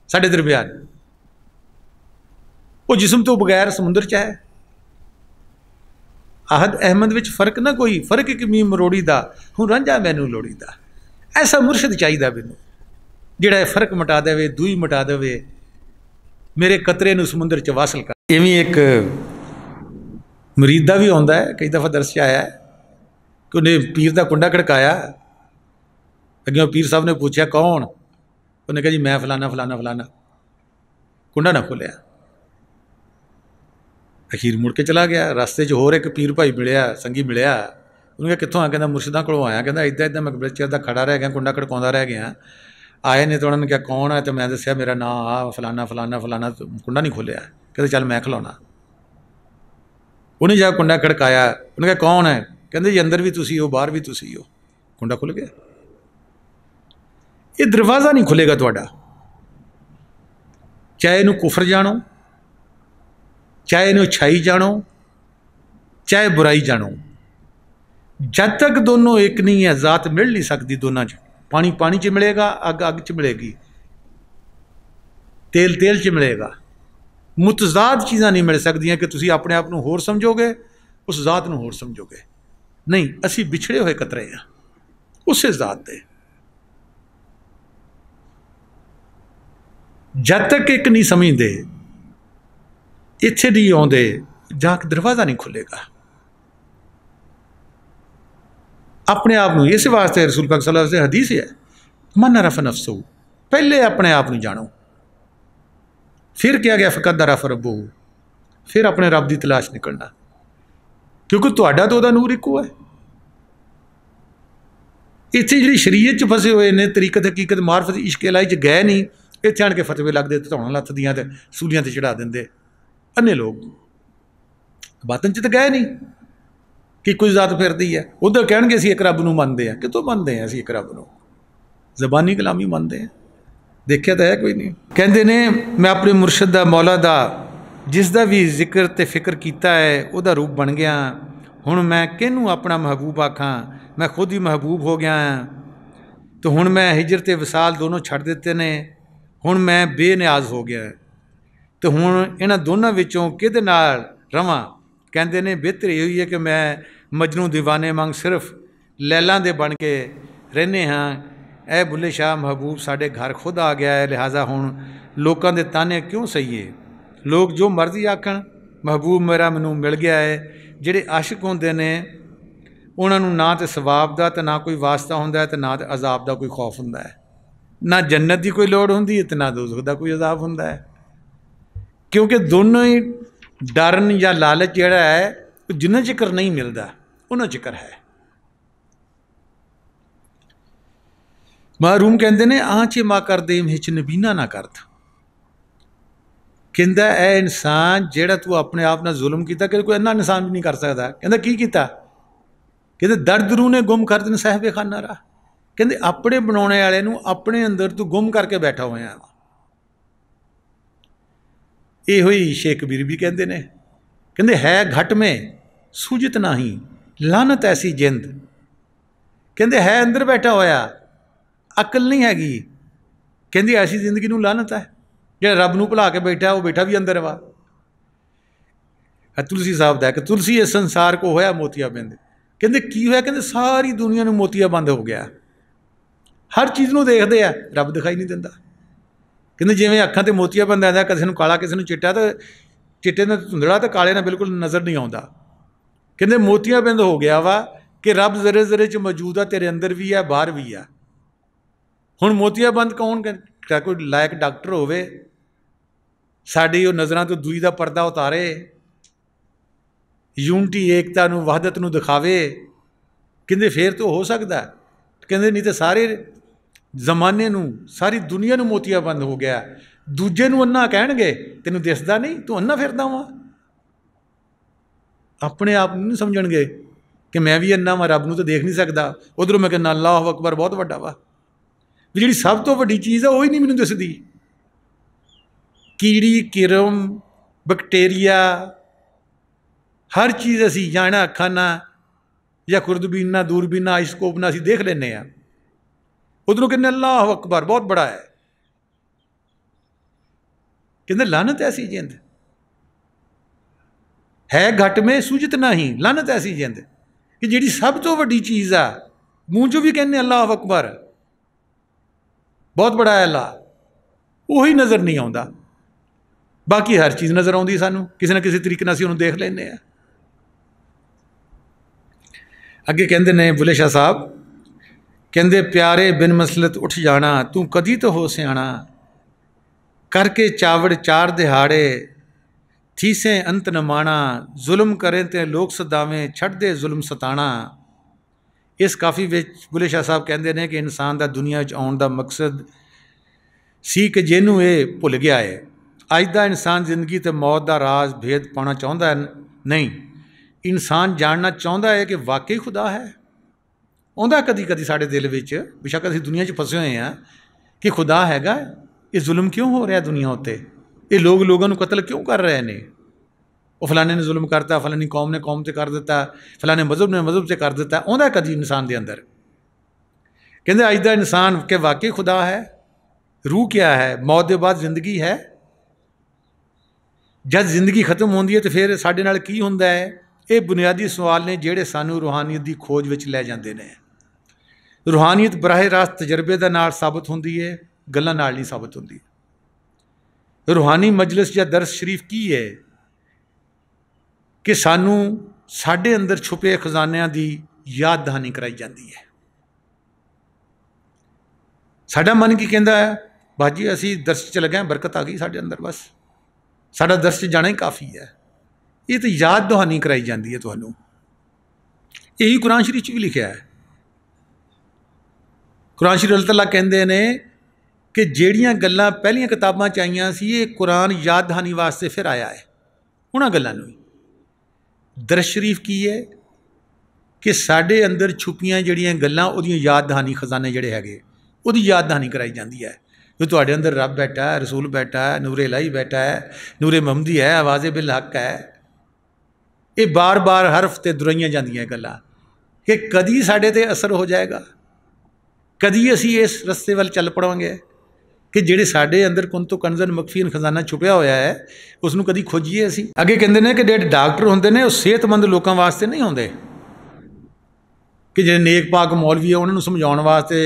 साडे दरम्यान, वो जिसम तो बगैर समुंदर च है। आहद अहमद विच फर्क ना कोई, फर्क एक मीम मरोड़ी का, हुण रांझा मैनू लोड़ी दा। ऐसा मुर्शद चाहिए मैनू जिहड़ा फर्क मिटा देवे, दूई मिटा देवे, मेरे कतरे नूं समुंदर च वासल कर। इवें एक मुरीद दा भी आउंदा है, कई दफ़ा दर्श आया है कि उन्हें पीर का कुंडा खड़काया, अगे पीर साहब ने पूछा कौन? उन्हें कहा जी मैं फलाना फलाना फलाना, कुंडा ना खोलिया। अखीर मुड़ के चला गया। रास्ते च होर एक पीर भाई मिलिया, संगी मिलिया, उन्होंने कहा कितों आ? कहना मुर्शिदां कोलों आया। कहना इदा इदा मैं बड़े चिर दा खड़ा रह गया, कुंडा खड़काउंदा रह गया। आए ने तो उन्होंने कहा कौन है? तो मैं दस्सिया मेरा नाम आ फलाना फलाना फलाना, तो कुंडा नहीं खोलिया। कहते चल मैं खिलाउना। उन्हें जाके कुंडा खड़काया, उन्हें कहा कौन है? कहते जी अंदर भी तुसी हो बाहर भी तुसी हो। कुंडा खुल गया। ये दरवाज़ा नहीं खुलेगा तुहाडा, चाहे इनू कुफर जानो, चाहे इनू अच्छाई जानो, चाहे बुराई जानो। जब तक दोनों एक नहीं है, जात मिल नहीं सकती दोनों च। पानी पानी च मिलेगा, अग अग च मिलेगी, तेल तेल च मिलेगा। मुतजाद चीज़ां नहीं मिल सकदियां कि तुसी अपने आप नूं होर समझोगे, उस जात नूं होर समझोगे। नहीं, असी बिछड़े हुए कतरे हैं उस जात दे। जब तक एक नहीं समझते, इत्थे नहीं आउंदे, जाके दरवाज़ा नहीं खुलेगा अपने आप नूं। इस वास्ते रसूल पाक सल्लल्लाहु अलैहि वसल्लम हदीस है मन रफ नफ्सहू, पहले अपने आप नूं जानो, फिर क्या गया फ़क़द रफ रब्बहू, फिर अपने रब की तलाश निकलना। क्योंकि तुहाडा तो उहदा नूर इक्को है। इत्थे जिहड़ी शरीयत च फसे हुए ने, तरीकत हकीकत मार्फत इश्क इलाही च गए नहीं, इत्थे आण के फतवे लगदे, धौणां लत्थ दियां ते सूलियां ते चढ़ा दिंदे अन्ने लोग। बातन च तो गए नहीं कि कुछ जात फिरती है। उधर कह असी एक रब नूं मनदे हैं, कितों मनदे हैं असी एक रब नूं? जबानी कलामी मनदे हैं, देखिया तो है कोई नहीं। कहते ने मैं अपने मुर्शद दा मौला दा जिसका भी जिक्र ते फिक्र किया है वह रूप बन गया। हुण मैं किनू अपना महबूब आखां, मैं खुद ही महबूब हो गया हाँ। तो हुण मैं हिजर ते विसाल दोनों छड़ दिते ने, हुण मैं बेनियाज हो गया। तो हुण इन्हां दोनों विचों किहदे नाल रवां? कहते ने बेहतर यही है कि मैं मजनू दीवाने वांग सिर्फ लैलां दे बन के रहने हाँ। ए बुल्ले शाह महबूब साढ़े घर खुद आ गया है, लिहाजा हुण लोगों के ताने क्यों सहीए? लोग जो मर्जी आखण महबूब मेरा मैनू मिल गया है। जिहड़े आशिक होंदे ने उन्हां नूं ना तो सवाब दा ते ना कोई वास्ता हुंदा है, ते ना तो अजाब दा कोई खौफ हुंदा है। ना जन्नत की कोई लोड़ होंदी है तो ना दोज़ख का कोई अज़ाब होंदा है, क्योंकि दोनों ही डरन या लालच जिहड़ा है जिन्ना चिकर नहीं मिलता उन्ना चिकर है। महरूम कहते हैं आँचे माँ कर दे हिच नबीना ना करद, कहता है इंसान जेड़ा तू अपने आप नाल जुल्म किया कि कोई इन्ना इंसान भी नहीं कर सकता। कहता की कीता? कहते दर्द रू ने गुम कर दिन साहिबे खाना रहा। कहते अपने बनाने वाले नूं अपने अंदर तू गुम करके बैठा होया। ये हुई शेख कबीर भी कहते हैं, कहते है घट में सूझत नहीं लानत ऐसी जिंद, कहते है अंदर बैठा होया अकल नहीं हैगी, कहती ऐसी जिंदगी नूं लानत है। जो रब नूं भुला के बैठा वो बैठा भी अंदर वा। तुलसी साहब का कि तुलसी इस संसार को होया मोतियाबिंद, कहते की होया? कहते सारी दुनिया नूं मोतियाबिंद हो गया, हर चीज़ नूं देखते हैं रब दिखाई नहीं दिंदा। कहते जिवें अखां ते मोतियाबिंद आंदा, किसी नूं काला किसी नूं चिट्टा, तो चिट्टे नाल धुंधला तो काले नाल बिल्कुल नज़र नहीं आता। कहते मोतियाबिंद हो गया वा कि रब जरे जरे च मौजूद है, तेरे अंदर भी है बाहर भी है। हुण मोतियाबिंद कौन? क्या कोई लायक डॉक्टर होवे साडी वो नज़रां तो दूई दा पर्दा उतारे, यूनिटी एकता नूं वहदत नूं दिखावे, कहते फिर तो हो सकता। कहते नहीं तो सारे जमाने नूं सारी दुनिया नूं मोतियाबिंद हो गया। दूजे नूं अन्ना कहणगे तैनूं दिसदा नहीं, तू अन्ना फिरदा वा। अपने आप नहीं समझणगे कि मैं भी अन्ना वा, रब नूं तो देख नहीं सकता। उधरों मैं कहना अल्लाह अकबर बहुत वड्डा वा। भी जिहड़ी सब तो वड्डी चीज़ है वही नहीं मैनूं दिसदी। कीड़ी किरम बैक्टीरिया हर चीज़ असी जाना अखां नाल या खुरदबीन नाल दूरबीन नाल आइसकोप नाल असीं देख लैंदे आ। उधरों कहने अल्लाह अकबर बहुत बड़ा है। कहते लानत ऐसी जिंद है घट में सूझत नहीं, लानत ऐसी जिंद कि जिहड़ी सब तो वड्डी चीज़ आ मूँह चों भी कहने अल्लाह अकबर बहुत बड़ा है अल्लाह, वही नज़र नहीं आता। बाकी हर चीज़ नज़र आती सानू किसी न किसी तरीके असीं उहनूं देख लैंदे आ। अगे कहते ने बुले शाह साहब, कहते प्यारे बिन मसलत उठ जाना तू कदी तो हो सियाणा, करके चावड़ चार दिहाड़े थीसे अंत न माणा, जुल्म करें ते लोग सदावें छड़ दे जुल्म सताना। इस काफ़ी विच बुले शाह साहब कहते हैं कि इंसान का दुनिया आने का मकसद सी कि जिन्हों ये भुल गया है। अज का इंसान जिंदगी तो मौत का राज भेद पाना चाहता नहीं, इंसान जानना चाहता है कि वाकई खुदा है। आउंदा कदी कदी साढ़े दिल विच, बेशक असीं दुनिया च फसे हुए हैं, कि खुदा हैगा, ये जुल्म क्यों हो रहा दुनिया उत्ते, ये लोग लोगों को कतल क्यों कर रहे हैं, वो फलाने ने जुल्म करता, फलानी कौम ने कौम से कर दिता, फलाने मजहब ने मजहब से कर दिता। आउंदा कदी इंसान के अंदर? कहते अज का इंसान के वाकई खुदा है, रूह क्या है, मौत के बाद जिंदगी है, जब जिंदगी खत्म होती है तो फिर साडे नाल की हुंदा है? ये बुनियादी सवाल ने जिहड़े सानू रूहानीयत की खोज विच लै जांदे ने। रूहानीयत बराह रास्त तजर्बे दे नाल साबित होंदी है, गल्लां नाल नहीं साबित होंदी। रूहानी मजलिस या दरस शरीफ की है कि सानू साडे अंदर छुपे खजानियां की याद दहानी कराई जाती है। साडा मन की कहता है, बाजी असी दर्श च लगे, बरकत आ गई साडे अंदर, बस साडा दर्श जाना ही काफ़ी है। ये तो याद दहानी कराई जाती है तुहानू। यही कुरान शरीफ च भी लिखा है। कुरान शरीफ अल्लाह तआला कहते हैं कि जिहड़ियां गल्लां पहलियां किताबां च आईयां सी, ये कुरान याद दहानी वास्ते फिर आया है। उन्हां गल्लां नूं दरस शरीफ की है कि साडे अंदर छुपियां जिहड़ियां गल्लां उहदियां याद दहानी खजाने जिहड़े हैगे उहदी याद दहानी कराई जाती है। जो तुहाडे अंदर रब बैठा है, रसूल बैठा है, नूरे इलाही बैठा है, नूरे महमदी है, आवाज़े बिल हक है। ये बार बार हरफ ते दुराइयां जांदियां गल्लां कि कदी साडे ते असर हो जाएगा, कदी असी इस रस्ते वाल चल पड़ांगे कि जिहड़े साडे अंदर कुन तो कंजन मखफीन खजाना छुपिया होया है उसनूं कदी खोजीए असी। अगे कहंदे ने कि जिहड़े डॉक्टर हुंदे ने वो सेहतमंद लोकां वास्ते नहीं हुंदे, कि जिहड़े नेक पाक मौलवी है उन्होंने समझाउण वास्ते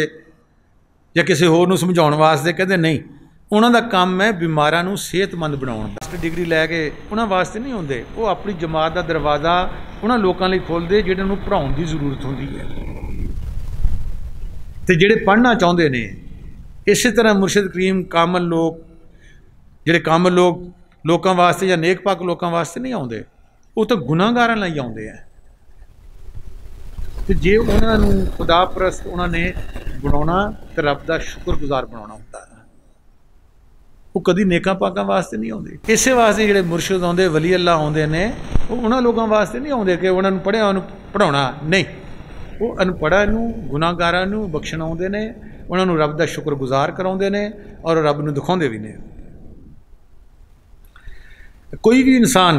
या किसी होर नूं समझाउण वास्ते, कहंदे नहीं, उन्हों का काम है बीमारां नूं सेहतमंद बनाउण। मास्टर डिग्री लैके उन्होंने वास्ते नहीं होंदे, वो अपनी जमात का दरवाज़ा उन्होंने लोगों लई खोलते जिन्होंने पढ़ाउण की जरूरत होंदी है। तो जिहड़े पढ़ना चाहुंदे ने इस तरह मुर्शिद करीम कामल लोग ਜਿਹੜੇ ਕਾਮਲ ਲੋਕਾਂ ਵਾਸਤੇ ਜਾਂ ਨੇਕ ਪਾਕ ਲੋਕਾਂ ਵਾਸਤੇ ਨਹੀਂ ਆਉਂਦੇ, ਉਹ ਤਾਂ ਗੁਨਾਹਗਾਰਾਂ ਲਈ ਆਉਂਦੇ ਆ। ਤੇ ਜੇ ਉਹਨਾਂ ਨੂੰ ਖੁਦਾ ਪ੍ਰਸਤ ਉਹਨਾਂ ਨੇ ਬਣਾਉਣਾ ਤੇ ਰੱਬ ਦਾ ਸ਼ੁਕਰਗੁਜ਼ਾਰ ਬਣਾਉਣਾ ਹੁੰਦਾ, ਉਹ ਕਦੀ ਨੇਕਾਂ ਪਾਕਾਂ ਵਾਸਤੇ ਨਹੀਂ ਆਉਂਦੇ। ਇਸੇ ਵਾਸਤੇ ਜਿਹੜੇ ਮੁਰਸ਼ਿਦ ਆਉਂਦੇ, ਵਲੀ ਅੱਲਾ ਆਉਂਦੇ ਨੇ, ਉਹ ਉਹਨਾਂ ਲੋਕਾਂ ਵਾਸਤੇ ਨਹੀਂ ਆਉਂਦੇ ਕਿ ਉਹਨਾਂ ਨੂੰ ਪੜ੍ਹਿਆ ਉਹਨੂੰ ਪੜ੍ਹਾਉਣਾ, ਨਹੀਂ, ਉਹ ਅਨਪੜ੍ਹਾਂ ਨੂੰ ਗੁਨਾਹਗਾਰਾਂ ਨੂੰ ਬਖਸ਼ਣ ਆਉਂਦੇ ਨੇ, ਉਹਨਾਂ ਨੂੰ ਰੱਬ ਦਾ ਸ਼ੁਕਰਗੁਜ਼ਾਰ ਕਰਾਉਂਦੇ ਨੇ ਔਰ ਰੱਬ ਨੂੰ ਦਿਖਾਉਂਦੇ ਵੀ ਨੇ। कोई भी इंसान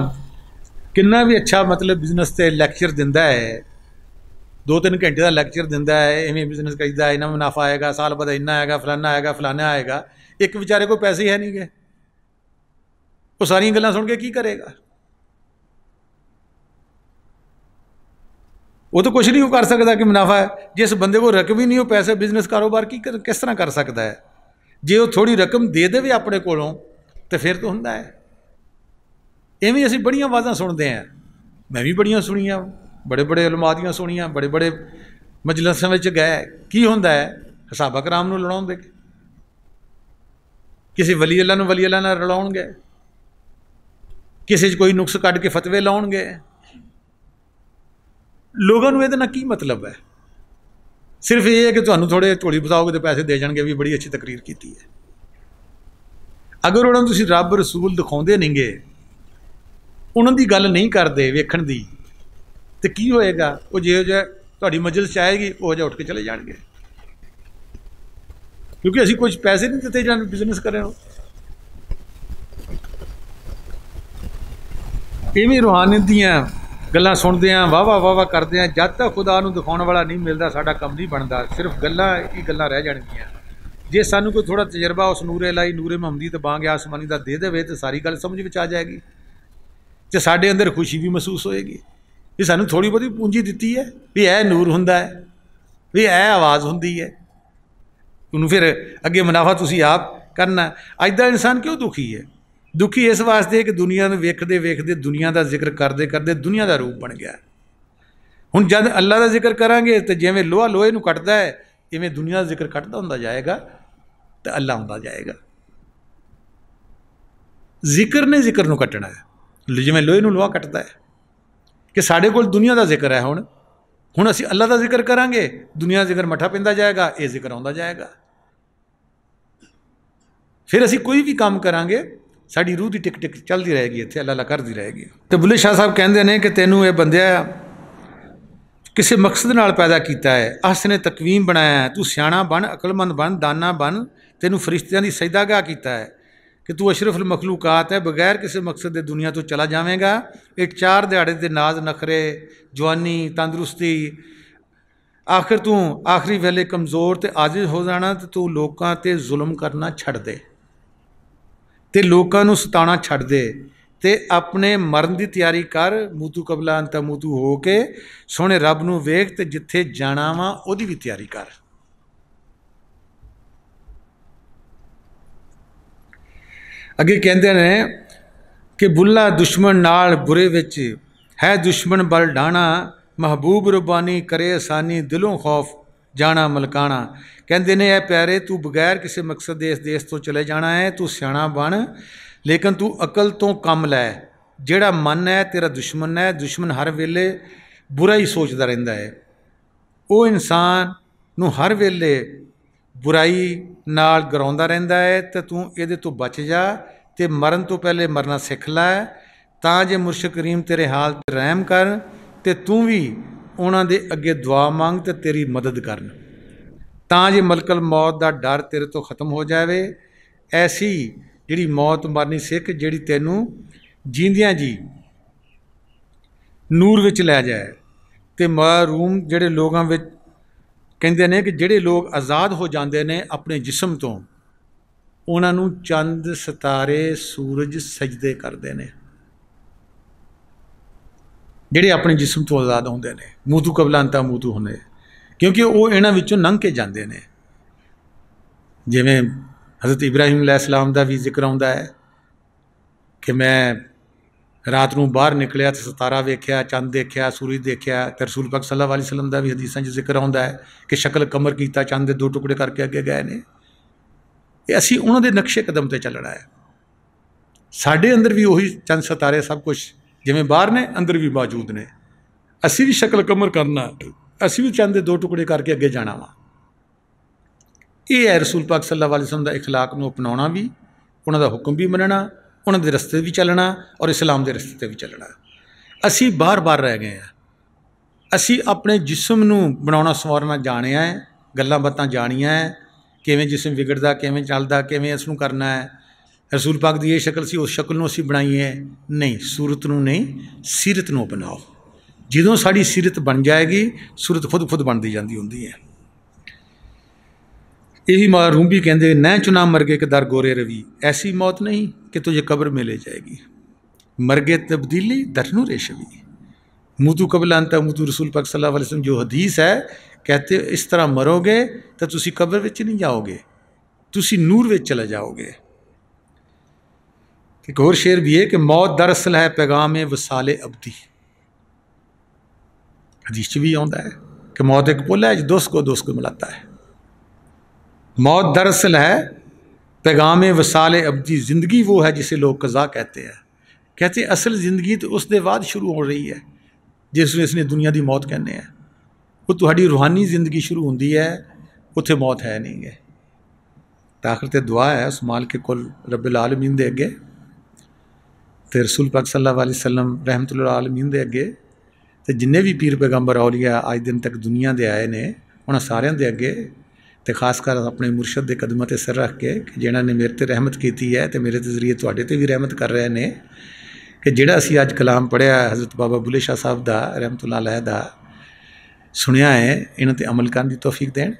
कितना भी अच्छा मतलब बिजनेस से लैक्चर दिंदा है, 2-3 घंटे का लैक्चर दिंदा है, इवें बिजनेस करीदा इन्ना मुनाफा आएगा, साल बाद इन्ना आएगा, फलाना आएगा, एक बेचारे को पैसे है नहीं गए, वो सारी गल्लां सुन के की करेगा? वो तो कुछ नहीं कर सकता कि मुनाफा है। जिस बंदे को रकम ही नहीं हो, पैसे बिजनेस कारोबार की किस तरह कर सकता है? जे वो थोड़ी रकम दे दे अपने कोलों तो फिर तो होंदा है। इवें असीं बड़ियां आवाज़ां सुनते हैं, मैं भी बड़ियां सुनियां, बड़े बड़े उलमा दियां सुनियां, बड़े बड़े मजलिसां विच गए, की हुंदा है? सहाबा कराम नूं लड़ाउणगे, किसी वली अल्लाह नूं वली अल्लाह नाल रलाउणगे, किसी च कोई नुक्स कढ के फतवे लाउणगे। लोगों नूं इहदे नाल की मतलब है? सिर्फ ये है कि तुहानूं थोड़े झोली बसाओगे तो पैसे दे जाणगे, भी बड़ी अच्छी तकरीर कीती है। अगर उन्हां नूं तुसीं रब रसूल दिखाउंदे नहींगे, उन्होंने की गल नहीं करते वेखण की, तो की होएगा? वो जो तुहाडी मजलिस आएगी वो जो उठ के चले जाएंगे, क्योंकि असीं कुछ पैसे नहीं दिते जाने बिजनेस करें। इवें रूहानियत दीयां गल्लां सुनदे आं, वाह वाह करदे आं, जद तक खुदा नूं दिखाउण वाला नहीं मिलता साडा काम नहीं बनता, सिर्फ गल्लां ही गल्लां रह जाणगीआं। जे सानूं कोई थोड़ा तजर्बा उस नूरे लाई नूरे मुहम्मदी ते बांग आसमानी दा दे देवे तो सारी गल समझ विच आ जाएगी, तो साढ़े अंदर खुशी भी महसूस होएगी भी सानू थोड़ी बहुत पूंजी दी है, भी यह नूर हुंदा है, भी यह आवाज़ हुंदी है। उन्होंने फिर अगे मुनाफा तुसी आप करना। अज दा इंसान क्यों दुखी है? दुखी इस वास्ते कि दुनिया में वेखदे वेखदे, दुनिया का जिक्र करते करते दुनिया का रूप बन गया। हुण जब अल्लाह का जिक्र करांगे तो जिवें लोहा लोहे नूं कटदा है, इवें दुनिया का जिक्र कटदा हुंदा जाएगा तो अल्लाह हुंदा जाएगा। जिक्र ने जिक्र नूं कटना है, जिवें लोहे नूं लोहा कटदा है कि साढ़े कोल दुनिया का जिक्र है। हुण असीं अल्लाह का जिक्र करांगे, दुनिया का जिक्र मठा पैंदा जाएगा, ये जिक्र आउंदा जाएगा। फिर असीं कोई भी काम करांगे, साडी रूह की टिक टिक चलती रहेगी, इत्थे अल्लाह अल्लाह करती रहेगी। तो बुल्ले शाह साहब कहते हैं कि तैनूं ये बंदिया किसी मकसद नाल पैदा किया है, अस ने तकवीम बनाया है, तू सियाणा बन, अकलमंद बन, दाना बन, तैनूं फरिश्तियां दी सजदागाह किया है कि तू अशरफुल मखलूकात है, बगैर किसी मकसद के दुनिया तो चला जाएगा। ये 4 दिहाड़े के नाज नखरे, जवानी, तंदुरुस्ती, आखिर तू आखिरी वेले कमज़ोर तो आजिज़ हो जाना, तो तू लोगों ते जुल्म करना छड़ दे, तो लोगों नूं सताना छड़ दे, तो अपने मरण की तैयारी कर, मूतू कबला अंता मूतू हो के सोहणे रब नूं वेख, तो जिथे जाना वा उहदी भी तैयारी कर। अगे कहते हैं कि बुल्ला दुश्मन नाल बुरे विच है, दुश्मन बल डाणा, महबूब रब्बानी करे आसानी, दिलों खौफ जाना मलकाना। कहते ने प्यारे, तू बगैर किसी मकसद दे इस देश तो चले जाना है, तू सियाणा बन, लेकिन तू अकल तो कम लै। जिहड़ा मन है तेरा दुश्मन है, दुश्मन हर वेले बुरा ही सोचता रहिंदा है, वो इंसान नूं हर वेले बुराई नाल गराउंदा रहिंदा है। तो तू इहदे तो बच जा, ते मरण तो पहले मरना सिख लै, तां जे मुर्शिद करीम तेरे हाल ते रहम कर, ते तू भी उन्हां दे अगे दुआ मंग ते तेरी मदद करन, तां जे मलकल मौत दा डर तेरे तो ख़त्म हो जाए। ऐसी जिहड़ी मौत मरनी सिख, जिहड़ी तैनूं जींदियां जी नूर विच लै जाए। ते महरूम जिहड़े लोगां विच कहते हैं कि जिहड़े लोग आज़ाद हो जाते हैं अपने जिस्म तो, उन्होंने चंद सितारे सूरज सजदे करते हैं। जिहड़े अपने जिस्म तो आज़ाद होंदे ने, मूतू कबला अंता मूतू होंदे, क्योंकि वो इन्हां विचों लंघ के जाते हैं। जिवें हज़रत इब्राहिम अलैहिस्सलाम का भी जिक्र आउंदा है कि मैं रात नूं बाहर निकलिया तो सितारा वेख्या, चंद देखा, सूरज देखा। तो रसूल पाक सल्लल्लाहु अलैहि वसल्लम का भी हदीसां च जिक्र आउंदा है कि शक्ल कमर कीता, चंद दे 2 टुकड़े करके अगे गए ने। ਇਹ ਅਸੀਂ ਉਹਨਾਂ ਦੇ ਨਕਸ਼ੇ ਕਦਮ ਤੇ ਚੱਲਣਾ ਹੈ। ਸਾਡੇ ਅੰਦਰ ਵੀ ਉਹੀ ਚੰਦ ਸਿਤਾਰੇ ਸਭ ਕੁਝ ਜਿਵੇਂ ਬਾਹਰ ਨੇ ਅੰਦਰ ਵੀ ਮੌਜੂਦ ਨੇ। ਅਸੀਂ ਵੀ ਸ਼ਕਲ ਕਮਰ ਕਰਨਾ, ਅਸੀਂ ਵੀ ਚੰਦ ਦੇ ਦੋ ਟੁਕੜੇ ਕਰਕੇ ਅੱਗੇ ਜਾਣਾ ਵਾ। ਇਹ ਹੈ ਰਸੂਲ ਪਾਕ ਸੱਲੱਲਾਹੁ ਅਲੈहि ਵਸੱਲਮ ਦਾ ਇਖਲਾਕ ਨੂੰ ਅਪਣਾਉਣਾ ਵੀ, ਉਹਨਾਂ ਦਾ ਹੁਕਮ ਵੀ ਮੰਨਣਾ, ਉਹਨਾਂ ਦੇ ਰਸਤੇ ਵੀ ਚੱਲਣਾ ਔਰ ਇਸਲਾਮ ਦੇ ਰਸਤੇ 'ਤੇ ਵੀ ਚੱਲਣਾ। ਅਸੀਂ ਬਾਰ-ਬਾਰ ਰਹਿ ਗਏ ਹਾਂ। ਅਸੀਂ ਆਪਣੇ ਜਿਸਮ ਨੂੰ ਬਣਾਉਣਾ ਸੰਵਾਰਨਾ ਜਾਣਿਆ ਹੈ, ਗੱਲਾਂ ਬਾਤਾਂ ਜਾਣੀਆਂ ਹੈ, ਕਿਵੇਂ ਜਿਸਮ ਵਿਗੜਦਾ, ਕਿਵੇਂ ਚੱਲਦਾ, ਕਿਵੇਂ ਇਸ ਨੂੰ ਕਰਨਾ ਹੈ। ਰਸੂਲ ਪਾਕ ਦੀ ਇਹ ਸ਼ਕਲ ਸੀ, ਉਸ ਸ਼ਕਲ ਨੂੰ ਅਸੀਂ ਬਣਾਈਏ ਨਹੀਂ, ਸੂਰਤ ਨੂੰ ਨਹੀਂ, ਸੀਰਤ ਨੂੰ ਬਣਾਓ। ਜਦੋਂ ਸਾਡੀ ਸੀਰਤ ਬਣ ਜਾਏਗੀ, ਸੂਰਤ ਖੁਦ ਬਣਦੀ ਜਾਂਦੀ ਹੁੰਦੀ ਹੈ। यही महरूम भी कहते न चुना मरगे के दर गोरे रवि, ऐसी मौत नहीं कि तुझे कब्र में ले जाएगी, मरगे तब्दीली दरनू रेशवी, मुतू कबला अंत मुतू। रसूल पाक सल्लल्लाहु अलैहि वसल्लम जो हदीस है, कहते इस तरह मरोगे तो तुसी कब्र विच नहीं जाओगे, तुसी नूर विच चले जाओगे। एक होर शेर भी है कि मौत दरअसल है पैगाम वसाले अबदी। हदीस च भी आता है कि मौत एक पुल है जो दोस्त को मिलाता है। मौत दरअसल है पैगाम वसाल अबदी, ज़िंदगी वो है जिसे लोग कज़ा कहते हैं। कहते असल ज़िंदगी तो उस दे बाद शुरू हो रही है जिसमें इसने दुनिया की मौत कहने हैं। वो तुहाडी रूहानी ज़िंदगी शुरू होती है, उत्थे मौत है नहीं है। तो आखिर ते दुआ है उस माल के कुल रब्बिल आलमीन दे अगे, तो रसूल पाक सल्लल्लाहु अलैहि वसल्लम रहमतुल आलमीन दे अगे, तो जिन्ने भी पीर पैगंबर औलिया अज दिन तक दुनिया दे आए ने, उन्होंने सारिਆਂ दे अगे, तो खासकर अपने मुर्शद के कदमों ते सिर रख के कि जिन्होंने मेरे ते रहमत की है, तो मेरे जरिए तुहाडे ते भी रहमत कर रहे हैं कि जिहड़ा असी अज कलाम पढ़िया हज़रत बाबा बुले शाह साहब का रहमतुल्लाह अलैह दा सुनिया है, इन्हां ते अमल करने की तौफीक देन,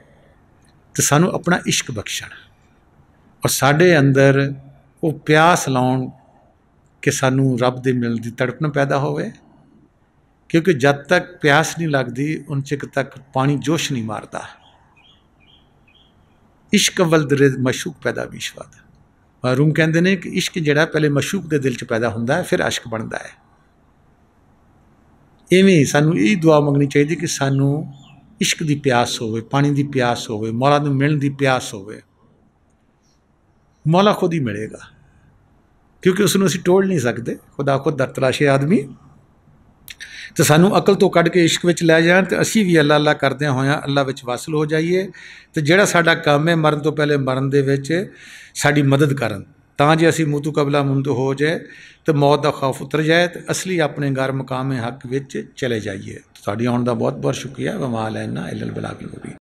तो सानू अपना इश्क बख्शण और साडे अंदर वो प्यास लाउण कि सानू रब दे मिलण दी तड़पन पैदा होवे। क्योंकि जब तक प्यास नहीं लगती उन चिर तक पानी जोश नहीं मारता। इश्क अव्वल दरे मशूक पैदा विश्वाद। महरूम कहते हैं कि इश्क जिहड़ा पहले मशूक के दिल च पैदा होंदा है, फिर अश्क बनता है। इवें सानू यही दुआ मंगनी चाहिए कि सानू इश्क की प्यास होवे, पानी की प्यास होवे, मौला नूं मिलण की प्यास होवे। मौला खुद ही मिलेगा, क्योंकि उसनूं असीं टोल नहीं सकते। खुदा खुद दर तलाशे आदमी। तो सानू अकल तो कढ़ के इश्क विच लै जाण, तो असीं भी अल्लाह अल्लाह करदे होया अल्लाह विच वासल हो जाइए। तो जिहड़ा साडा काम है मरण तो पहले मरण दे विच साडी मदद करन, तां जे असीं मूतू कबला मुंद हो जाए तो मौत का खौफ उतर जाए, तो असली अपने घर मकाम हक विच चले जाइए। तो साडी आउण दा बहुत बहुत शुक्रिया। वमा अलैना इल्लल बलागुल मुबीन।